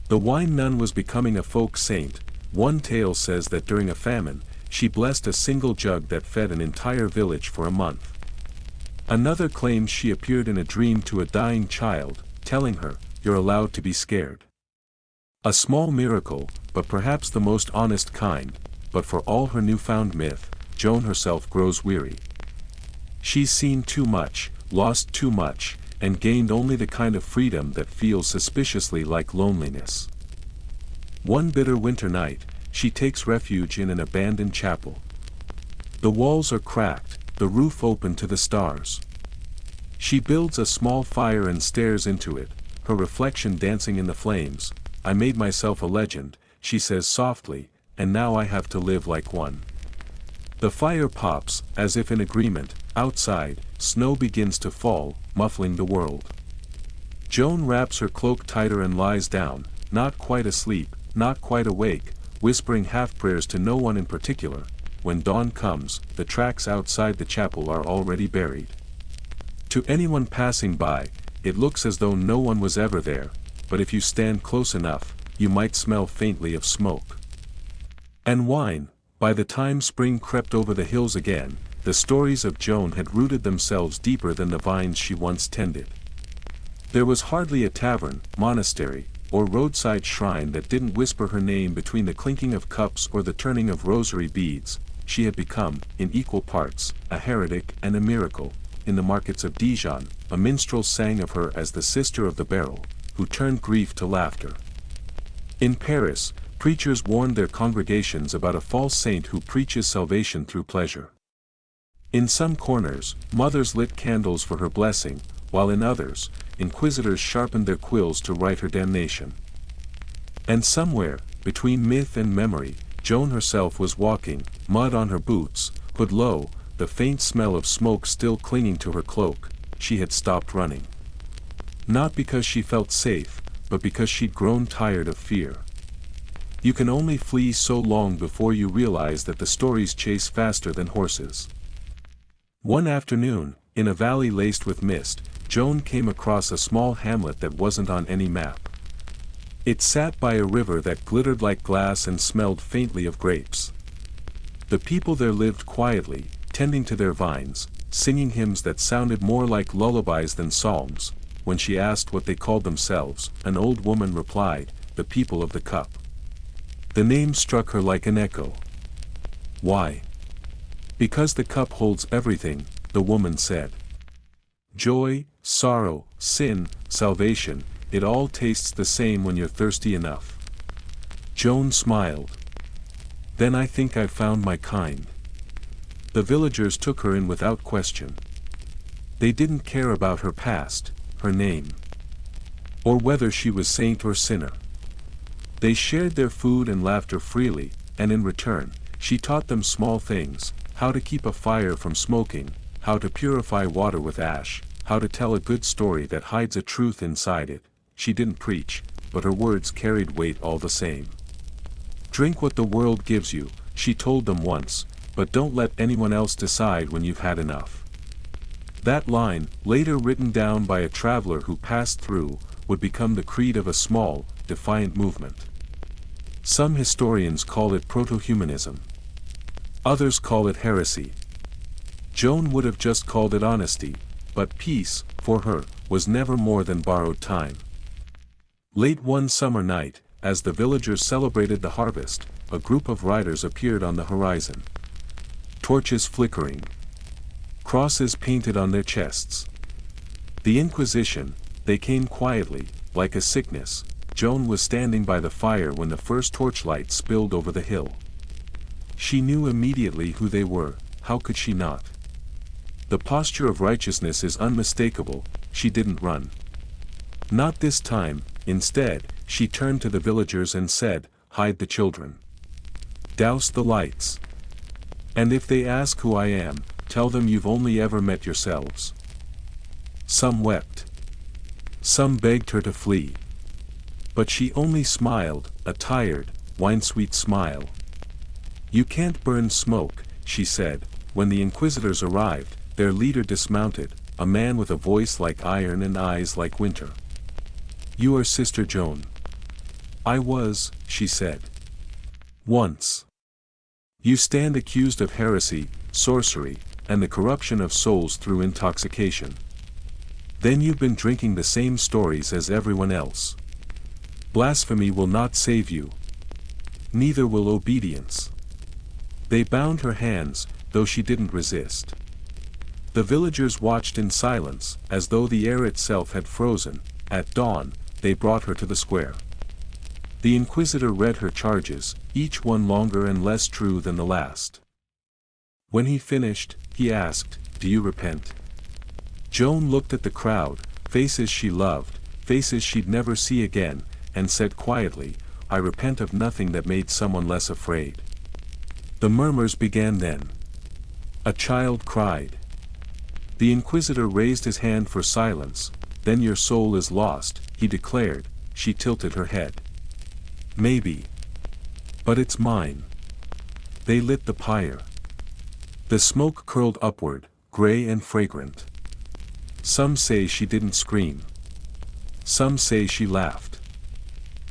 The wine nun was becoming a folk saint. One tale says that during a famine, she blessed a single jug that fed an entire village for a month. Another claims she appeared in a dream to a dying child, telling her, "You're allowed to be scared." A small miracle, but perhaps the most honest kind. But for all her newfound myth, Joan herself grows weary. She's seen too much, lost too much, and gained only the kind of freedom that feels suspiciously like loneliness. One bitter winter night, she takes refuge in an abandoned chapel. The walls are cracked, the roof open to the stars. She builds a small fire and stares into it, her reflection dancing in the flames. "I made myself a legend," she says softly, "and now I have to live like one." The fire pops, as if in agreement. Outside, snow begins to fall, muffling the world. Joan wraps her cloak tighter and lies down, not quite asleep, not quite awake, whispering half-prayers to no one in particular. When dawn comes, the tracks outside the chapel are already buried. To anyone passing by, it looks as though no one was ever there, but if you stand close enough, you might smell faintly of smoke. And wine. By the time spring crept over the hills again, the stories of Joan had rooted themselves deeper than the vines she once tended. There was hardly a tavern, monastery, or roadside shrine that didn't whisper her name between the clinking of cups or the turning of rosary beads. She had become, in equal parts, a heretic and a miracle. In the markets of Dijon, a minstrel sang of her as the sister of the barrel, who turned grief to laughter. In Paris, preachers warned their congregations about a false saint who preaches salvation through pleasure. In some corners, mothers lit candles for her blessing, while in others, inquisitors sharpened their quills to write her damnation. And somewhere, between myth and memory, Joan herself was walking, mud on her boots, hood low, the faint smell of smoke still clinging to her cloak. She had stopped running. Not because she felt safe, but because she'd grown tired of fear. You can only flee so long before you realize that the stories chase faster than horses. One afternoon, in a valley laced with mist, Joan came across a small hamlet that wasn't on any map. It sat by a river that glittered like glass and smelled faintly of grapes. The people there lived quietly, tending to their vines, singing hymns that sounded more like lullabies than psalms. When she asked what they called themselves, an old woman replied, "The people of the cup." The name struck her like an echo. "Why?" "Because the cup holds everything," the woman said. "Joy, sorrow, sin, salvation, it all tastes the same when you're thirsty enough." Joan smiled. "Then I think I've found my kind." The villagers took her in without question. They didn't care about her past, her name, or whether she was saint or sinner. They shared their food and laughter freely, and in return, she taught them small things: how to keep a fire from smoking, how to purify water with ash, how to tell a good story that hides a truth inside it. She didn't preach, but her words carried weight all the same. "Drink what the world gives you," she told them once, "but don't let anyone else decide when you've had enough." That line, later written down by a traveler who passed through, would become the creed of a small, defiant movement. Some historians call it proto-humanism. Others call it heresy. Joan would have just called it honesty, but peace, for her, was never more than borrowed time. Late one summer night, as the villagers celebrated the harvest, a group of riders appeared on the horizon. Torches flickering. Crosses painted on their chests. The Inquisition. They came quietly, like a sickness. Joan was standing by the fire when the first torchlight spilled over the hill. She knew immediately who they were. How could she not? The posture of righteousness is unmistakable. She didn't run. Not this time. Instead, she turned to the villagers and said, "Hide the children. Douse the lights. And if they ask who I am, tell them you've only ever met yourselves." Some wept. Some begged her to flee. But she only smiled, a tired, wine-sweet smile. "You can't burn smoke," she said. When the inquisitors arrived, their leader dismounted, a man with a voice like iron and eyes like winter. "You are Sister Joan." "I was," she said. "Once. You stand accused of heresy, sorcery, and the corruption of souls through intoxication. Then you've been drinking the same stories as everyone else. Blasphemy will not save you. Neither will obedience." They bound her hands, though she didn't resist. The villagers watched in silence, as though the air itself had frozen. At dawn, they brought her to the square. The inquisitor read her charges, each one longer and less true than the last. When he finished, he asked, "Do you repent?" Joan looked at the crowd, faces she loved, faces she'd never see again, and said quietly, "I repent of nothing that made someone less afraid." The murmurs began then. A child cried. The inquisitor raised his hand for silence. "Then your soul is lost," he declared. She tilted her head. "Maybe. But it's mine." They lit the pyre. The smoke curled upward, gray and fragrant. Some say she didn't scream. Some say she laughed.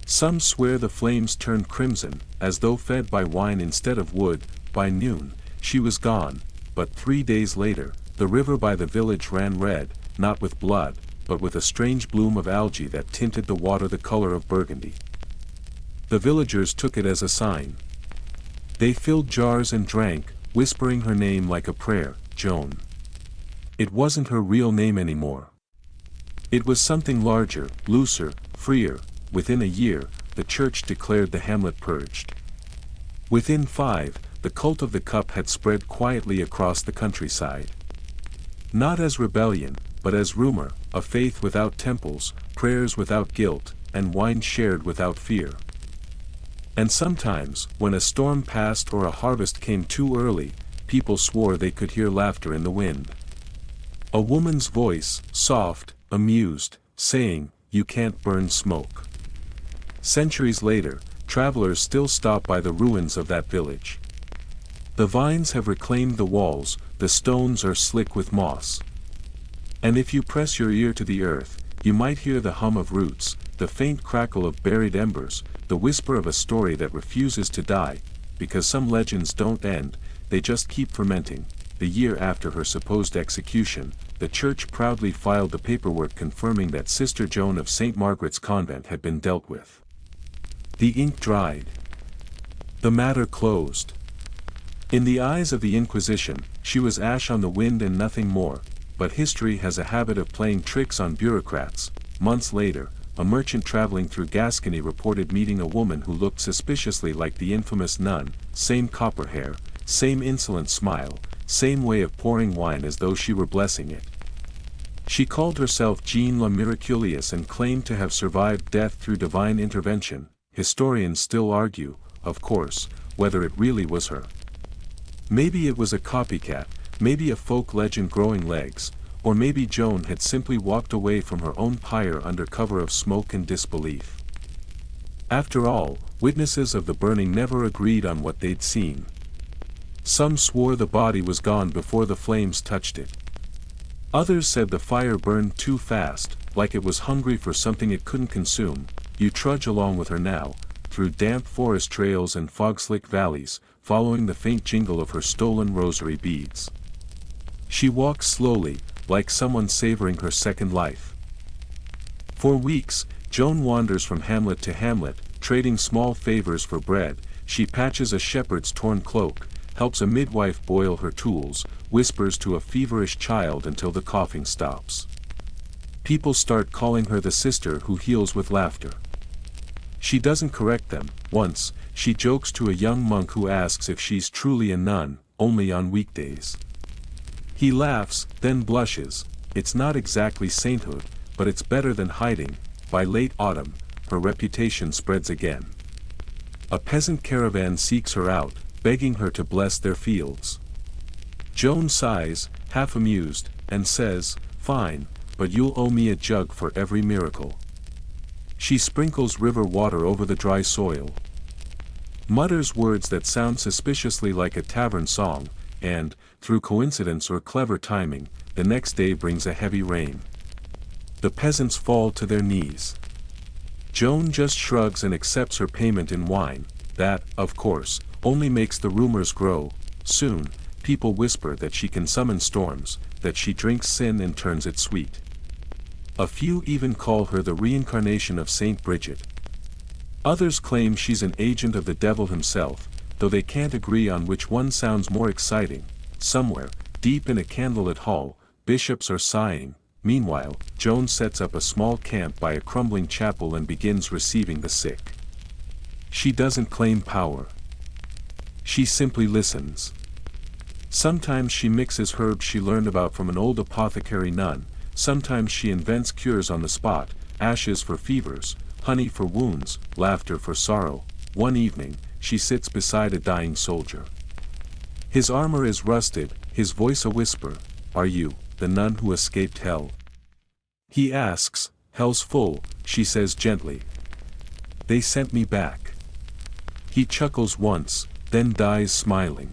Some swear the flames turned crimson, as though fed by wine instead of wood. By noon, she was gone, but 3 days later, the river by the village ran red, not with blood, but with a strange bloom of algae that tinted the water the color of burgundy. The villagers took it as a sign. They filled jars and drank, whispering her name like a prayer, Joan. It wasn't her real name anymore. It was something larger, looser, freer. Within a year, the church declared the hamlet purged. Within 5, the cult of the cup had spread quietly across the countryside. Not as rebellion, but as rumor, a faith without temples, prayers without guilt, and wine shared without fear. And sometimes, when a storm passed or a harvest came too early, people swore they could hear laughter in the wind. A woman's voice, soft, amused, saying, "You can't burn smoke." Centuries later, travelers still stop by the ruins of that village. The vines have reclaimed the walls, the stones are slick with moss. And if you press your ear to the earth, you might hear the hum of roots, the faint crackle of buried embers, the whisper of a story that refuses to die, because some legends don't end, they just keep fermenting. The year after her supposed execution, the church proudly filed the paperwork confirming that Sister Joan of St. Margaret's convent had been dealt with. The ink dried. The matter closed. In the eyes of the Inquisition, she was ash on the wind and nothing more, but history has a habit of playing tricks on bureaucrats. Months later, a merchant traveling through Gascony reported meeting a woman who looked suspiciously like the infamous nun, same copper hair, same insolent smile, same way of pouring wine as though she were blessing it. She called herself Jean la Miraculeuse and claimed to have survived death through divine intervention. Historians still argue, of course, whether it really was her. Maybe it was a copycat, maybe a folk legend growing legs, or maybe Joan had simply walked away from her own pyre under cover of smoke and disbelief. After all, witnesses of the burning never agreed on what they'd seen. Some swore the body was gone before the flames touched it. Others said the fire burned too fast, like it was hungry for something it couldn't consume. You trudge along with her now, through damp forest trails and fog-slick valleys, following the faint jingle of her stolen rosary beads. She walks slowly, like someone savoring her second life. For weeks, Joan wanders from hamlet to hamlet, trading small favors for bread. She patches a shepherd's torn cloak, helps a midwife boil her tools, whispers to a feverish child until the coughing stops. People start calling her the sister who heals with laughter. She doesn't correct them. Once, she jokes to a young monk who asks if she's truly a nun, only on weekdays. He laughs, then blushes. It's not exactly sainthood, but it's better than hiding. by late autumn, her reputation spreads again. A peasant caravan seeks her out, begging her to bless their fields. Joan sighs, half amused, and says, "Fine, but you'll owe me a jug for every miracle." She sprinkles river water over the dry soil, mutters words that sound suspiciously like a tavern song, and, through coincidence or clever timing, the next day brings a heavy rain. The peasants fall to their knees. Joan just shrugs and accepts her payment in wine. That, of course, only makes the rumors grow. Soon, people whisper that she can summon storms, that she drinks sin and turns it sweet. A few even call her the reincarnation of Saint Bridget. Others claim she's an agent of the devil himself, though they can't agree on which one sounds more exciting. Somewhere, deep in a candlelit hall, bishops are sighing. Meanwhile, Joan sets up a small camp by a crumbling chapel and begins receiving the sick. She doesn't claim power. She simply listens. Sometimes she mixes herbs she learned about from an old apothecary nun, sometimes she invents cures on the spot, ashes for fevers, honey for wounds, laughter for sorrow. One evening, she sits beside a dying soldier. His armor is rusted, his voice a whisper. "Are you the nun who escaped hell?" He asks. "Hell's full," she says gently. "They sent me back." He chuckles once, then dies smiling.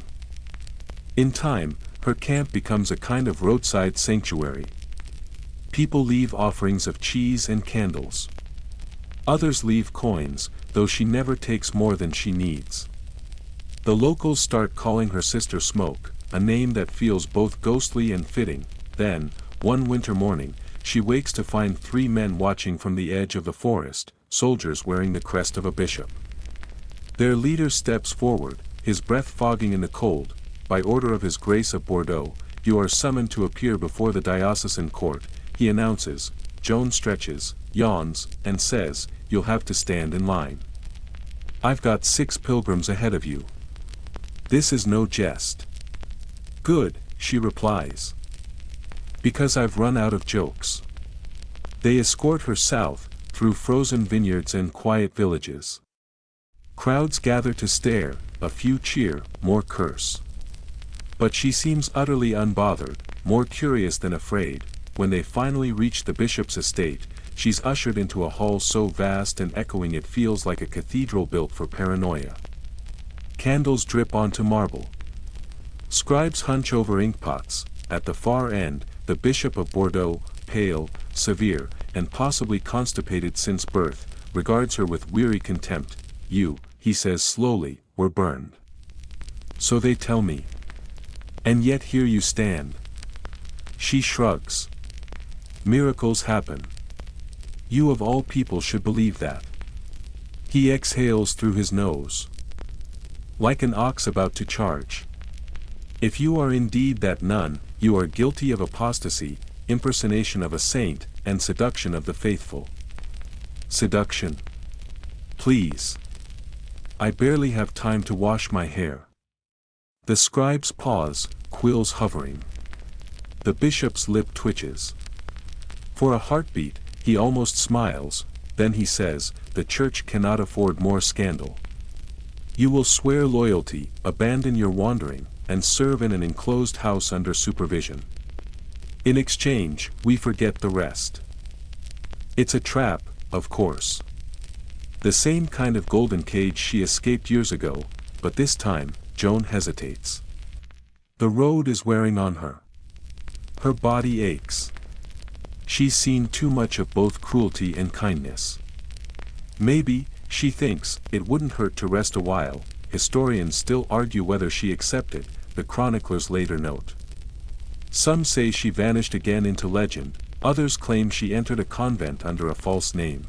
In time, her camp becomes a kind of roadside sanctuary. People leave offerings of cheese and candles. Others leave coins, though she never takes more than she needs. The locals start calling her Sister Smoke, a name that feels both ghostly and fitting. Then, one winter morning, she wakes to find 3 men watching from the edge of the forest, soldiers wearing the crest of a bishop. Their leader steps forward, his breath fogging in the cold. "By order of His Grace of Bordeaux, you are summoned to appear before the diocesan court," he announces. Joan stretches, yawns, and says, "You'll have to stand in line. I've got 6 pilgrims ahead of you. This is no jest." "Good," she replies. "Because I've run out of jokes." They escort her south, through frozen vineyards and quiet villages. Crowds gather to stare, a few cheer, more curse. But she seems utterly unbothered, more curious than afraid. When they finally reach the bishop's estate, she's ushered into a hall so vast and echoing it feels like a cathedral built for paranoia. Candles drip onto marble. Scribes hunch over inkpots. At the far end, the Bishop of Bordeaux, pale, severe, and possibly constipated since birth, regards her with weary contempt. "You," he says slowly, "were burned. So they tell me. And yet here you stand." She shrugs. "Miracles happen. You of all people should believe that." He exhales through his nose. "Like an ox about to charge. If you are indeed that nun, you are guilty of apostasy, impersonation of a saint, and seduction of the faithful." "Seduction? Please. I barely have time to wash my hair." The scribes pause, quills hovering. The bishop's lip twitches. For a heartbeat, he almost smiles, then he says, "The church cannot afford more scandal. You will swear loyalty, abandon your wandering, and serve in an enclosed house under supervision. In exchange, we forget the rest." It's a trap, of course. The same kind of golden cage she escaped years ago, but this time, Joan hesitates. The road is wearing on her. Her body aches. She's seen too much of both cruelty and kindness. Maybe, she thinks, it wouldn't hurt to rest a while. Historians still argue whether she accepted, the chroniclers later note. Some say she vanished again into legend, others claim she entered a convent under a false name.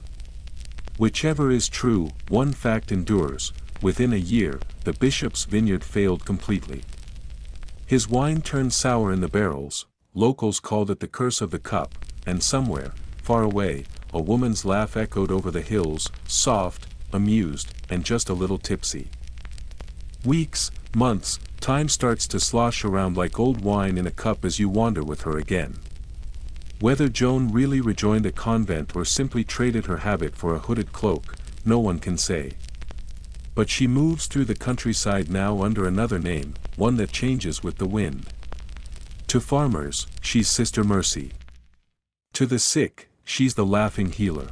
Whichever is true, one fact endures: within a year, the bishop's vineyard failed completely. His wine turned sour in the barrels, locals called it the curse of the cup, and somewhere, far away, a woman's laugh echoed over the hills, soft, amused, and just a little tipsy. Weeks, months, time starts to slosh around like old wine in a cup as you wander with her again. Whether Joan really rejoined a convent or simply traded her habit for a hooded cloak, no one can say. But she moves through the countryside now under another name, one that changes with the wind. To farmers, she's Sister Mercy. To the sick, she's the laughing healer.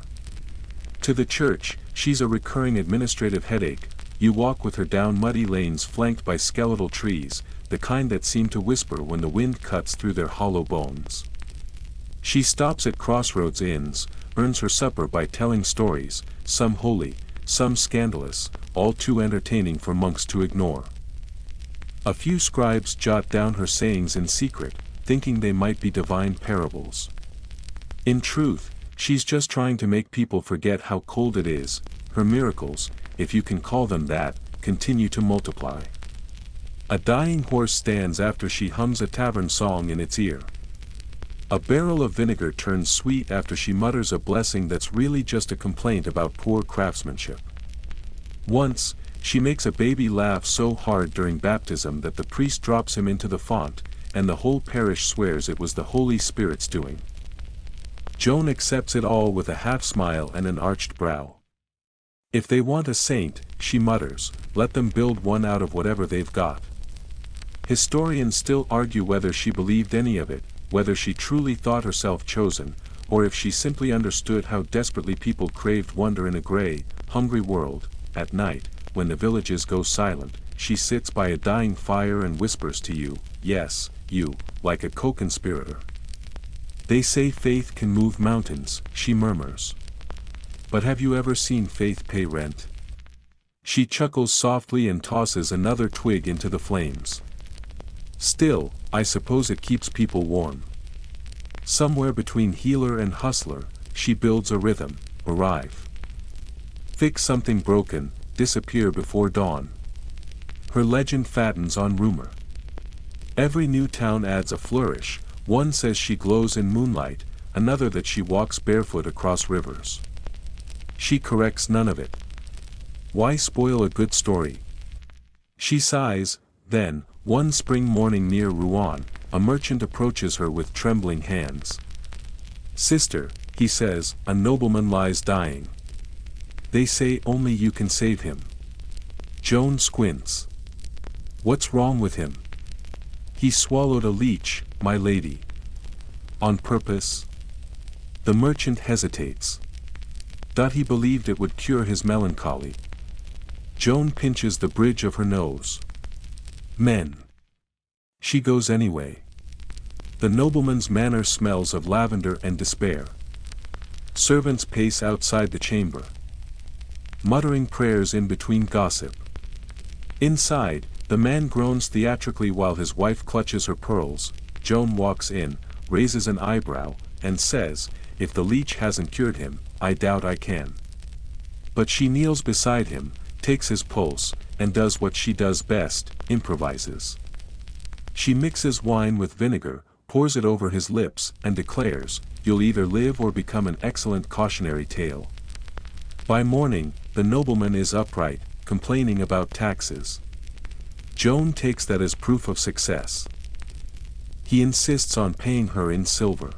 To the church, she's a recurring administrative headache. You walk with her down muddy lanes flanked by skeletal trees, the kind that seem to whisper when the wind cuts through their hollow bones. She stops at crossroads inns, earns her supper by telling stories, some holy, some scandalous, all too entertaining for monks to ignore. A few scribes jot down her sayings in secret, thinking they might be divine parables. In truth, she's just trying to make people forget how cold it is. Her miracles, if you can call them that, continue to multiply. A dying horse stands after she hums a tavern song in its ear. A barrel of vinegar turns sweet after she mutters a blessing that's really just a complaint about poor craftsmanship. Once, she makes a baby laugh so hard during baptism that the priest drops him into the font, and the whole parish swears it was the Holy Spirit's doing. Joan accepts it all with a half-smile and an arched brow. If they want a saint, she mutters, let them build one out of whatever they've got. Historians still argue whether she believed any of it, whether she truly thought herself chosen, or if she simply understood how desperately people craved wonder in a gray, hungry world. At night, when the villages go silent, she sits by a dying fire and whispers to you, yes, you, like a co-conspirator. They say faith can move mountains, she murmurs. But have you ever seen faith pay rent? She chuckles softly and tosses another twig into the flames. Still, I suppose it keeps people warm. Somewhere between healer and hustler, she builds a rhythm, arrive. Fix something broken, disappear before dawn. Her legend fattens on rumor. Every new town adds a flourish, one says she glows in moonlight, another that she walks barefoot across rivers. She corrects none of it. Why spoil a good story? She sighs. Then, one spring morning near Rouen, a merchant approaches her with trembling hands. Sister, he says, a nobleman lies dying. They say only you can save him. Joan squints. What's wrong with him? He swallowed a leech, my lady. On purpose? The merchant hesitates. He believed it would cure his melancholy. Joan pinches the bridge of her nose. Men. She goes anyway. The nobleman's manner smells of lavender and despair. Servants pace outside the chamber, muttering prayers in between gossip. Inside, the man groans theatrically while his wife clutches her pearls. Joan walks in, raises an eyebrow, and says, if the leech hasn't cured him, I doubt I can. But she kneels beside him, takes his pulse, and does what she does best, improvises. She mixes wine with vinegar, pours it over his lips, and declares, you'll either live or become an excellent cautionary tale. By morning, the nobleman is upright, complaining about taxes. Joan takes that as proof of success. He insists on paying her in silver.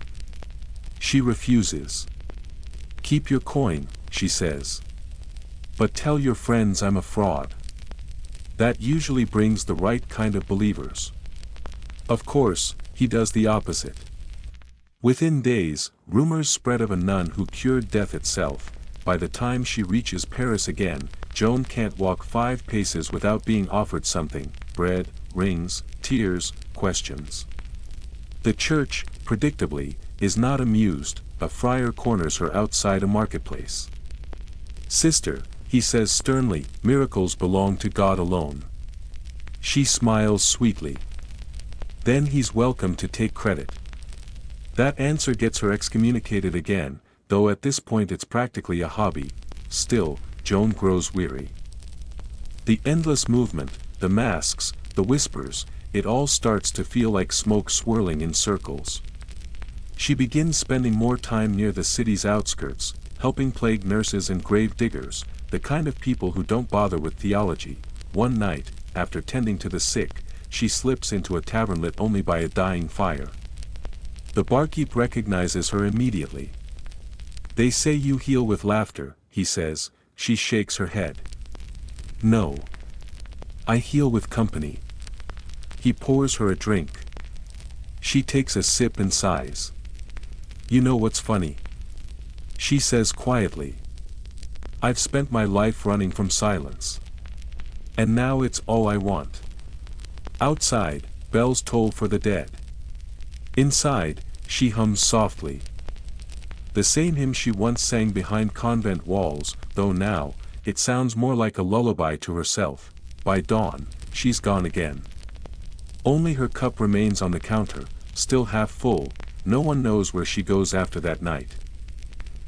She refuses. Keep your coin, she says. But tell your friends I'm a fraud. That usually brings the right kind of believers. Of course, he does the opposite. Within days, rumors spread of a nun who cured death itself. By the time she reaches Paris again, Joan can't walk 5 paces without being offered something: bread, rings, tears, questions. The church, predictably, is not amused. A friar corners her outside a marketplace. Sister, he says sternly, miracles belong to God alone. She smiles sweetly. Then he's welcome to take credit. That answer gets her excommunicated again, though at this point it's practically a hobby. Still, Joan grows weary. The endless movement, the masks, the whispers, it all starts to feel like smoke swirling in circles. She begins spending more time near the city's outskirts, helping plague nurses and grave diggers, the kind of people who don't bother with theology. One night, after tending to the sick, she slips into a tavern lit only by a dying fire. The barkeep recognizes her immediately. "They say you heal with laughter," he says. She shakes her head. "No. I heal with company." He pours her a drink. She takes a sip and sighs. "You know what's funny?" she says quietly. "I've spent my life running from silence. And now it's all I want." Outside, bells toll for the dead. Inside, she hums softly. The same hymn she once sang behind convent walls, though now, it sounds more like a lullaby to herself. By dawn, she's gone again. Only her cup remains on the counter, still half full. No one knows where she goes after that night.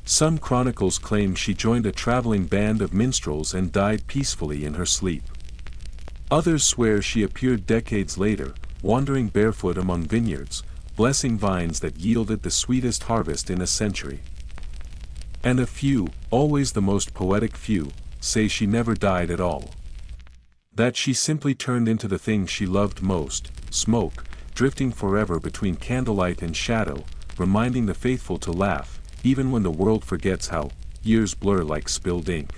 Some chronicles claim she joined a traveling band of minstrels and died peacefully in her sleep. Others swear she appeared decades later, wandering barefoot among vineyards, blessing vines that yielded the sweetest harvest in a century. And a few, always the most poetic few, say she never died at all. That she simply turned into the thing she loved most, smoke, drifting forever between candlelight and shadow, reminding the faithful to laugh, even when the world forgets how. Years blur like spilled ink.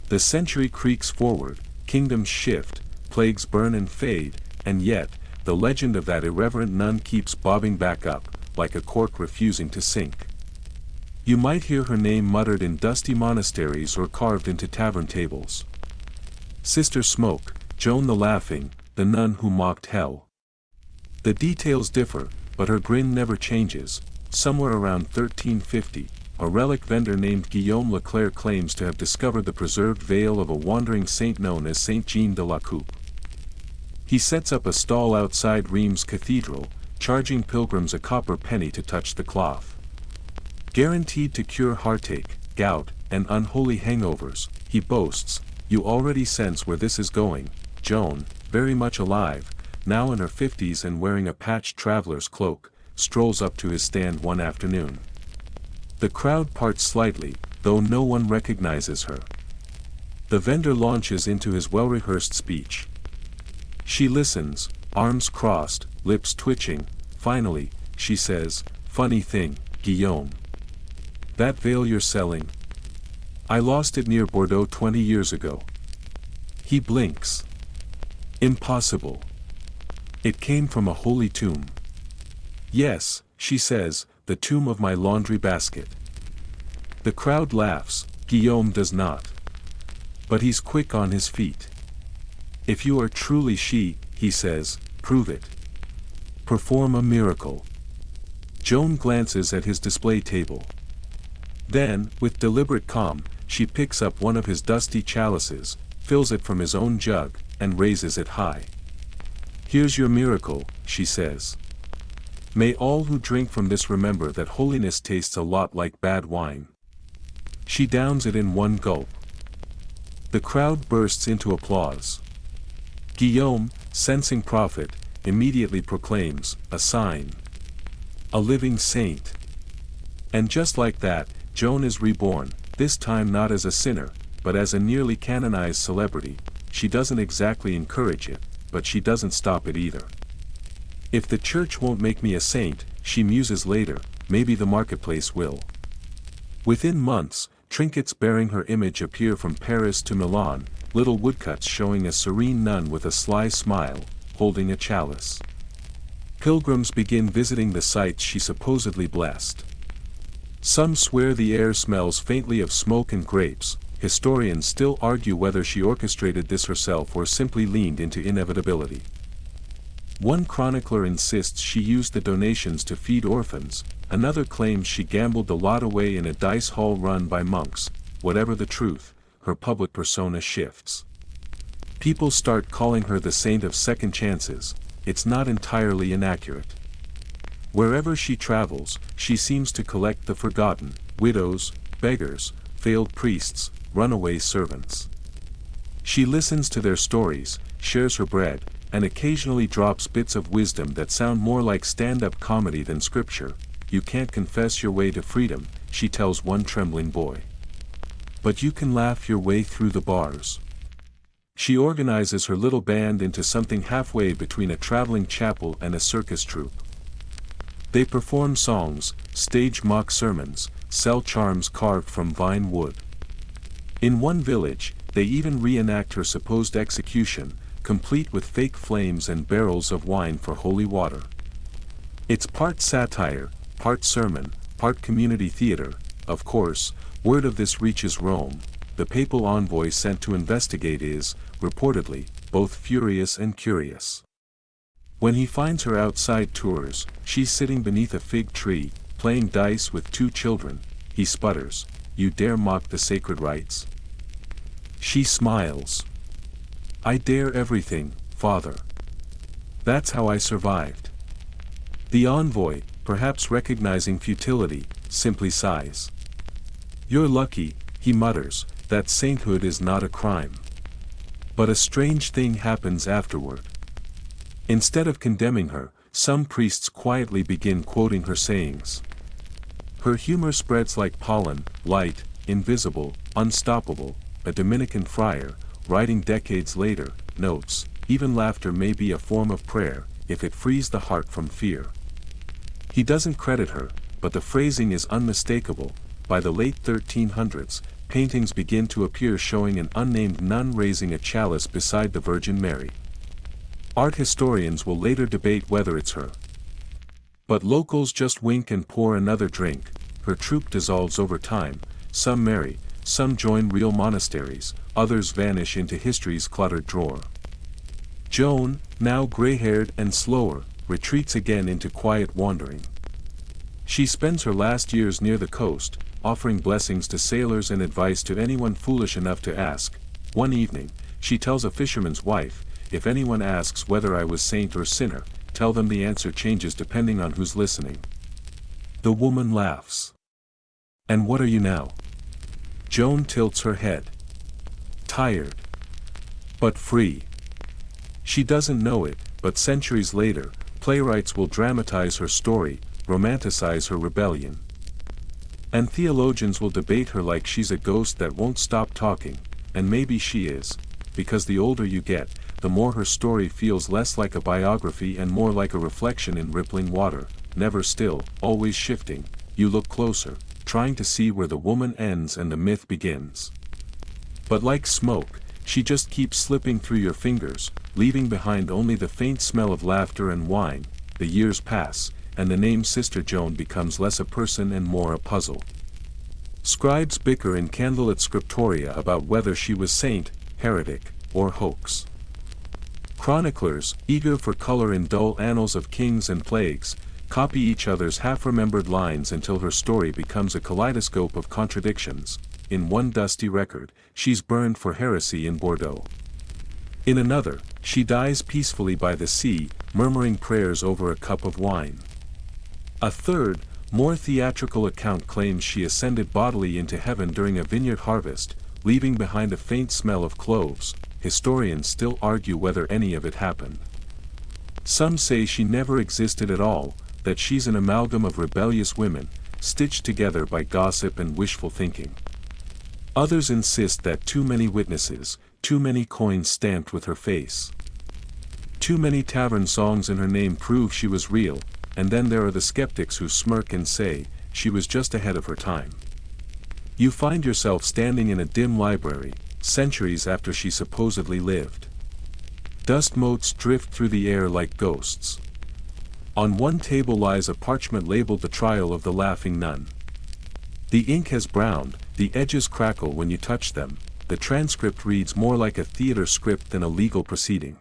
The century creaks forward, kingdoms shift, plagues burn and fade, and yet, the legend of that irreverent nun keeps bobbing back up, like a cork refusing to sink. You might hear her name muttered in dusty monasteries or carved into tavern tables. Sister Smoke, Joan the Laughing, the nun who mocked hell. The details differ, but her grin never changes. Somewhere around 1350, a relic vendor named Guillaume Leclerc claims to have discovered the preserved veil of a wandering saint known as Saint Jean de la Coupe. He sets up a stall outside Reims Cathedral, charging pilgrims a copper penny to touch the cloth. Guaranteed to cure heartache, gout, and unholy hangovers, he boasts. You already sense where this is going. Joan, very much alive, now in her 50s and wearing a patched traveler's cloak, strolls up to his stand one afternoon. The crowd parts slightly, though no one recognizes her. The vendor launches into his well-rehearsed speech. She listens, arms crossed, lips twitching. Finally, she says, "Funny thing, Guillaume. That veil you're selling? I lost it near Bordeaux 20 years ago." He blinks. "Impossible. It came from a holy tomb." "Yes," she says, "the tomb of my laundry basket." The crowd laughs, Guillaume does not. But he's quick on his feet. "If you are truly she," he says, "prove it. Perform a miracle." Joan glances at his display table. Then, with deliberate calm, she picks up one of his dusty chalices, fills it from his own jug, and raises it high. "Here's your miracle," she says. "May all who drink from this remember that holiness tastes a lot like bad wine." She downs it in one gulp. The crowd bursts into applause. Guillaume, sensing profit, immediately proclaims, "A sign. A living saint." And just like that, Joan is reborn, this time not as a sinner, but as a nearly canonized celebrity. She doesn't exactly encourage it, but she doesn't stop it either. "If the church won't make me a saint," she muses later, "maybe the marketplace will." Within months, trinkets bearing her image appear from Paris to Milan, little woodcuts showing a serene nun with a sly smile, holding a chalice. Pilgrims begin visiting the sites she supposedly blessed. Some swear the air smells faintly of smoke and grapes. Historians still argue whether she orchestrated this herself or simply leaned into inevitability. One chronicler insists she used the donations to feed orphans, another claims she gambled the lot away in a dice hall run by monks. Whatever the truth, her public persona shifts. People start calling her the saint of second chances. It's not entirely inaccurate. Wherever she travels, she seems to collect the forgotten, widows, beggars, failed priests, runaway servants. She listens to their stories, shares her bread, and occasionally drops bits of wisdom that sound more like stand-up comedy than scripture. "You can't confess your way to freedom," she tells one trembling boy. "But you can laugh your way through the bars." She organizes her little band into something halfway between a traveling chapel and a circus troupe. They perform songs, stage mock sermons, sell charms carved from vine wood. In one village, they even reenact her supposed execution, complete with fake flames and barrels of wine for holy water. It's part satire, part sermon, part community theater. Of course, word of this reaches Rome. The papal envoy sent to investigate is, reportedly, both furious and curious. When he finds her outside Tours, she's sitting beneath a fig tree, playing dice with 2 children, he sputters, "You dare mock the sacred rites?" She smiles. "I dare everything, father. That's how I survived." The envoy, perhaps recognizing futility, simply sighs. "You're lucky," he mutters, "that sainthood is not a crime." But a strange thing happens afterward. Instead of condemning her, some priests quietly begin quoting her sayings. Her humor spreads like pollen, light, invisible, unstoppable. A Dominican friar, writing decades later, notes, "Even laughter may be a form of prayer, if it frees the heart from fear." He doesn't credit her, but the phrasing is unmistakable. By the late 1300s, paintings begin to appear showing an unnamed nun raising a chalice beside the Virgin Mary. Art historians will later debate whether it's her. But locals just wink and pour another drink. Her troupe dissolves over time, some marry, some join real monasteries, others vanish into history's cluttered drawer. Joan, now gray-haired and slower, retreats again into quiet wandering. She spends her last years near the coast, offering blessings to sailors and advice to anyone foolish enough to ask. One evening, she tells a fisherman's wife, "If anyone asks whether I was saint or sinner, tell them the answer changes depending on who's listening." The woman laughs. "And what are you now?" Joan tilts her head. "Tired. But free." She doesn't know it, but centuries later, playwrights will dramatize her story, romanticize her rebellion. And theologians will debate her like she's a ghost that won't stop talking, and maybe she is, because the older you get, the more her story feels less like a biography and more like a reflection in rippling water, never still, always shifting. You look closer, trying to see where the woman ends and the myth begins. But like smoke, she just keeps slipping through your fingers, leaving behind only the faint smell of laughter and wine. The years pass, and the name Sister Joan becomes less a person and more a puzzle. Scribes bicker in candlelit scriptoria about whether she was saint, heretic, or hoax. Chroniclers, eager for color in dull annals of kings and plagues, copy each other's half-remembered lines until her story becomes a kaleidoscope of contradictions. In one dusty record, she's burned for heresy in Bordeaux. In another, she dies peacefully by the sea, murmuring prayers over a cup of wine. A third, more theatrical account claims she ascended bodily into heaven during a vineyard harvest, leaving behind a faint smell of cloves. Historians still argue whether any of it happened. Some say she never existed at all, that she's an amalgam of rebellious women, stitched together by gossip and wishful thinking. Others insist that too many witnesses, too many coins stamped with her face, too many tavern songs in her name prove she was real, and then there are the skeptics who smirk and say, she was just ahead of her time. You find yourself standing in a dim library, centuries after she supposedly lived. Dust motes drift through the air like ghosts. On one table lies a parchment labeled "The Trial of the Laughing Nun." The ink has browned, the edges crackle when you touch them, the transcript reads more like a theater script than a legal proceeding.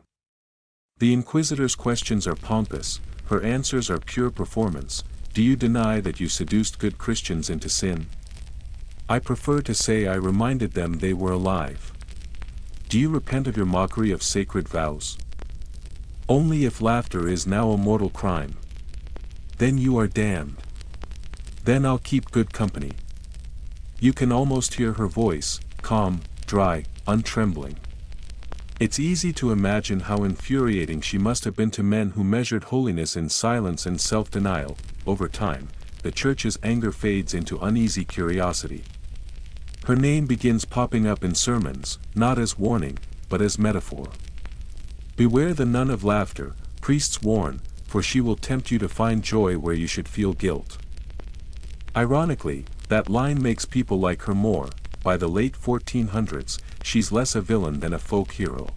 The inquisitor's questions are pompous, her answers are pure performance. Do you deny that you seduced good Christians into sin? I prefer to say I reminded them they were alive. Do you repent of your mockery of sacred vows? Only if laughter is now a mortal crime. Then you are damned. Then I'll keep good company. You can almost hear her voice, calm, dry, untrembling. It's easy to imagine how infuriating she must have been to men who measured holiness in silence and self-denial. Over time, the church's anger fades into uneasy curiosity. Her name begins popping up in sermons, not as warning, but as metaphor. Beware the nun of laughter, priests warn, for she will tempt you to find joy where you should feel guilt. Ironically, that line makes people like her more. By the late 1400s, she's less a villain than a folk hero.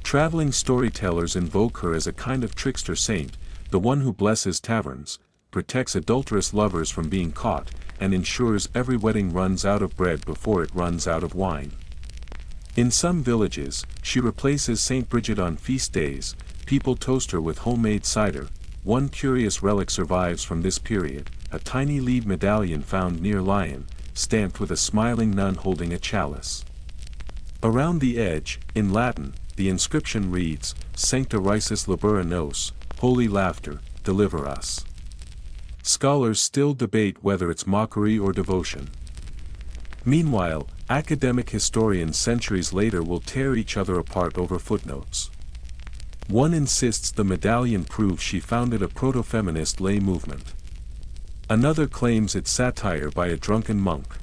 Traveling storytellers invoke her as a kind of trickster saint, the one who blesses taverns, protects adulterous lovers from being caught, and ensures every wedding runs out of bread before it runs out of wine. In some villages, she replaces Saint Bridget on feast days. People toast her with homemade cider. One curious relic survives from this period, a tiny lead medallion found near Lyon, stamped with a smiling nun holding a chalice. Around the edge, in Latin, the inscription reads, Sancta Risus Libera Nos, Holy Laughter, deliver us. Scholars still debate whether it's mockery or devotion. Meanwhile, academic historians centuries later will tear each other apart over footnotes. One insists the medallion proves she founded a proto-feminist lay movement. Another claims it's satire by a drunken monk.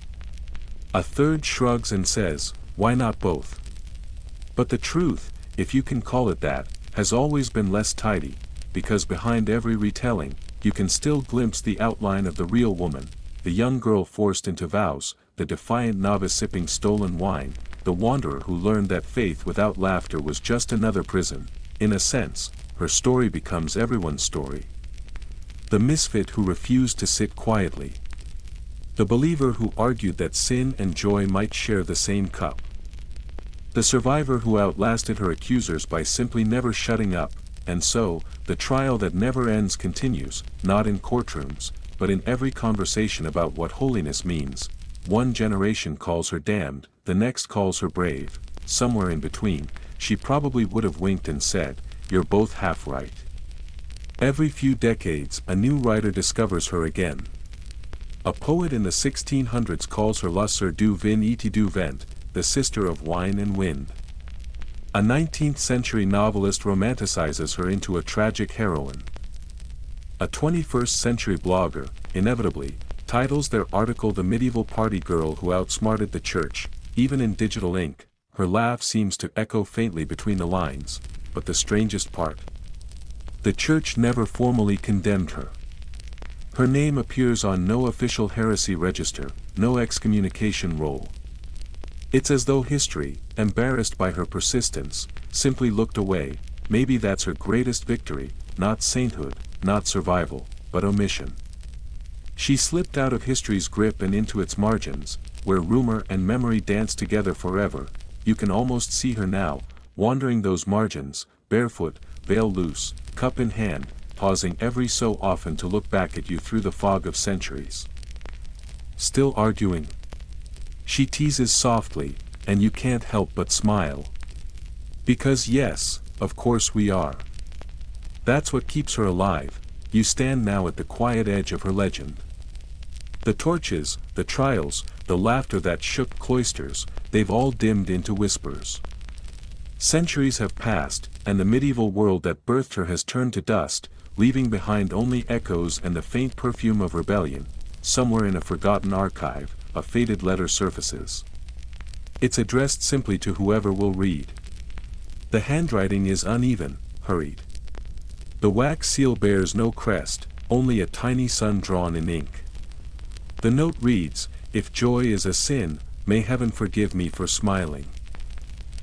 A third shrugs and says, why not both? But the truth, if you can call it that, has always been less tidy, because behind every retelling, you can still glimpse the outline of the real woman, the young girl forced into vows, the defiant novice sipping stolen wine, the wanderer who learned that faith without laughter was just another prison. In a sense, her story becomes everyone's story. The misfit who refused to sit quietly. The believer who argued that sin and joy might share the same cup. The survivor who outlasted her accusers by simply never shutting up, and so, the trial that never ends continues, not in courtrooms, but in every conversation about what holiness means. One generation calls her damned, the next calls her brave. Somewhere in between, she probably would have winked and said, you're both half right. Every few decades, a new writer discovers her again. A poet in the 1600s calls her la sœur du vin et du vent, the sister of wine and wind. A 19th-century novelist romanticizes her into a tragic heroine. A 21st-century blogger, inevitably, titles their article The Medieval Party Girl Who Outsmarted the Church. Even in digital ink, her laugh seems to echo faintly between the lines, but the strangest part. The Church never formally condemned her. Her name appears on no official heresy register, no excommunication roll. It's as though history, embarrassed by her persistence, simply looked away. Maybe that's her greatest victory, not sainthood, not survival, but omission. She slipped out of history's grip and into its margins, where rumor and memory dance together forever. You can almost see her now, wandering those margins, barefoot, veil loose, cup in hand, pausing every so often to look back at you through the fog of centuries. Still arguing? She teases softly, and you can't help but smile. Because yes, of course we are. That's what keeps her alive. You stand now at the quiet edge of her legend. The torches, the trials, the laughter that shook cloisters, they've all dimmed into whispers. Centuries have passed, and the medieval world that birthed her has turned to dust, leaving behind only echoes and the faint perfume of rebellion. Somewhere in a forgotten archive, a faded letter surfaces. It's addressed simply to whoever will read. The handwriting is uneven, hurried. The wax seal bears no crest, only a tiny sun drawn in ink. The note reads, if joy is a sin, may heaven forgive me for smiling.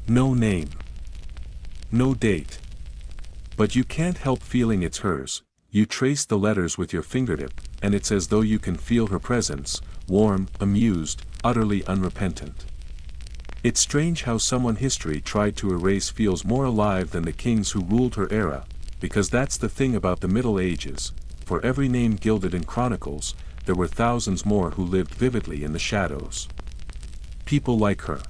No name. No date. But you can't help feeling it's hers. You trace the letters with your fingertip, and it's as though you can feel her presence, warm, amused, utterly unrepentant. It's strange how someone history tried to erase feels more alive than the kings who ruled her era, because that's the thing about the Middle Ages. For every name gilded in chronicles, there were thousands more who lived vividly in the shadows. People like her.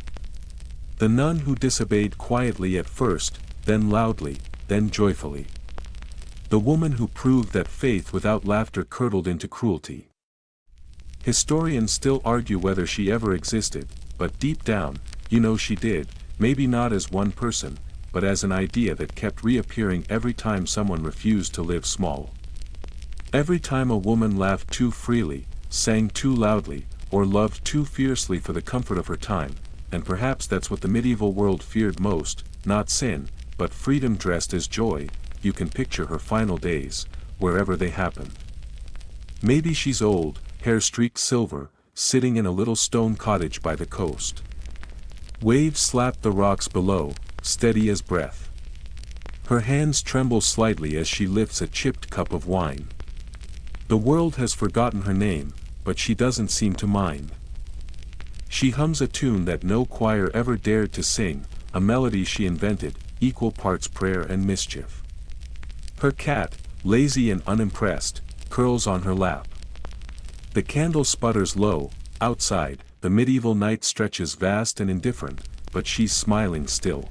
The nun who disobeyed quietly at first, then loudly, then joyfully. The woman who proved that faith without laughter curdled into cruelty. Historians still argue whether she ever existed, but deep down, you know she did, maybe not as one person, but as an idea that kept reappearing every time someone refused to live small. Every time a woman laughed too freely, sang too loudly, or loved too fiercely for the comfort of her time, and perhaps that's what the medieval world feared most, not sin, but freedom dressed as joy. you can picture her final days, wherever they happen. Maybe she's old, hair streaked silver, sitting in a little stone cottage by the coast. Waves slap the rocks below, steady as breath. Her hands tremble slightly as she lifts a chipped cup of wine. The world has forgotten her name, but she doesn't seem to mind. She hums a tune that no choir ever dared to sing, a melody she invented, equal parts prayer and mischief. Her cat, lazy and unimpressed, curls on her lap. The candle sputters low. Outside, the medieval night stretches vast and indifferent, but she's smiling still.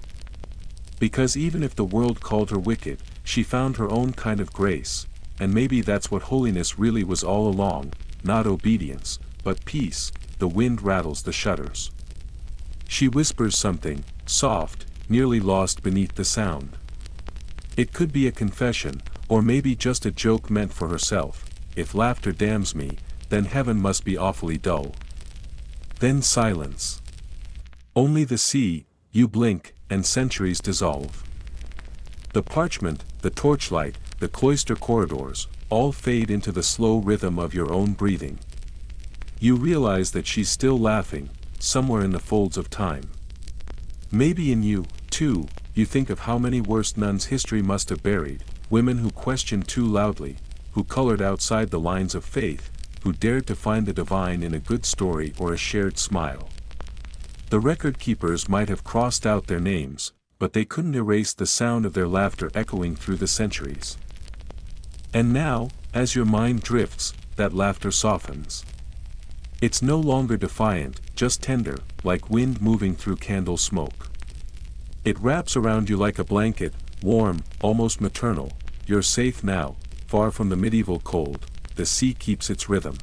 Because even if the world called her wicked, she found her own kind of grace, and maybe that's what holiness really was all along, not obedience, but peace. The wind rattles the shutters. She whispers something, soft, nearly lost beneath the sound. It could be a confession, or maybe just a joke meant for herself. If laughter damns me, then heaven must be awfully dull. Then silence. Only the sea, you blink, and centuries dissolve. The parchment, the torchlight, the cloister corridors, all fade into the slow rhythm of your own breathing. You realize that she's still laughing, somewhere in the folds of time. Maybe in you, too, you think of how many worse nuns history must have buried, women who questioned too loudly, who colored outside the lines of faith, who dared to find the divine in a good story or a shared smile. The record keepers might have crossed out their names, but they couldn't erase the sound of their laughter echoing through the centuries. And now, as your mind drifts, that laughter softens. It's no longer defiant, just tender, like wind moving through candle smoke. It wraps around you like a blanket, warm, almost maternal. You're safe now, far from the medieval cold. The sea keeps its rhythm.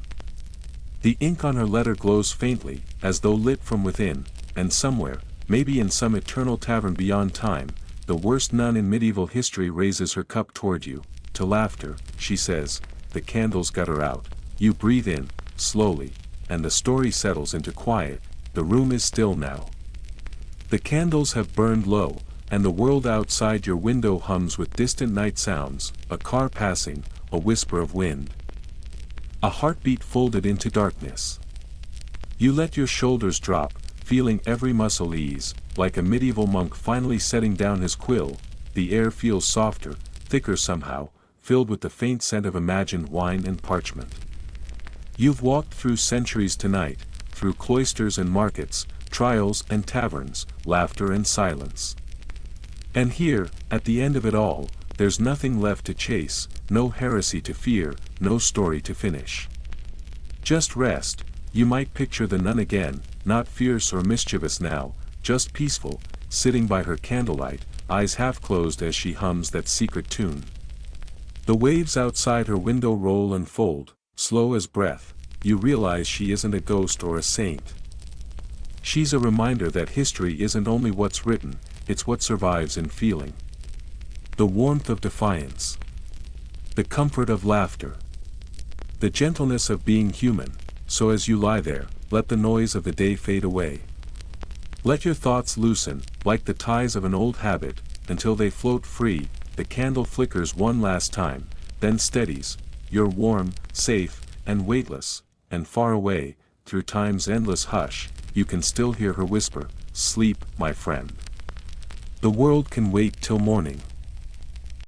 The ink on her letter glows faintly, as though lit from within, and somewhere, maybe in some eternal tavern beyond time, the worst nun in medieval history raises her cup toward you. To laughter, she says, the candles gutter out. You breathe in, slowly, and the story settles into quiet. The room is still now. The candles have burned low, and the world outside your window hums with distant night sounds, a car passing, a whisper of wind. A heartbeat folded into darkness. You let your shoulders drop, feeling every muscle ease, like a medieval monk finally setting down his quill. The air feels softer, thicker somehow, filled with the faint scent of imagined wine and parchment. You've walked through centuries tonight, through cloisters and markets, trials and taverns, laughter and silence. And here, at the end of it all, there's nothing left to chase, no heresy to fear, no story to finish. Just rest. You might picture the nun again, not fierce or mischievous now, just peaceful, sitting by her candlelight, eyes half closed as she hums that secret tune. The waves outside her window roll and fold, slow as breath. You realize she isn't a ghost or a saint. She's a reminder that history isn't only what's written, it's what survives in feeling. The warmth of defiance. The comfort of laughter. The gentleness of being human. So as you lie there, let the noise of the day fade away. Let your thoughts loosen, like the ties of an old habit, until they float free. The candle flickers one last time, then steadies. You're warm, safe, and weightless, and far away, through time's endless hush, you can still hear her whisper, "Sleep, my friend. The world can wait till morning."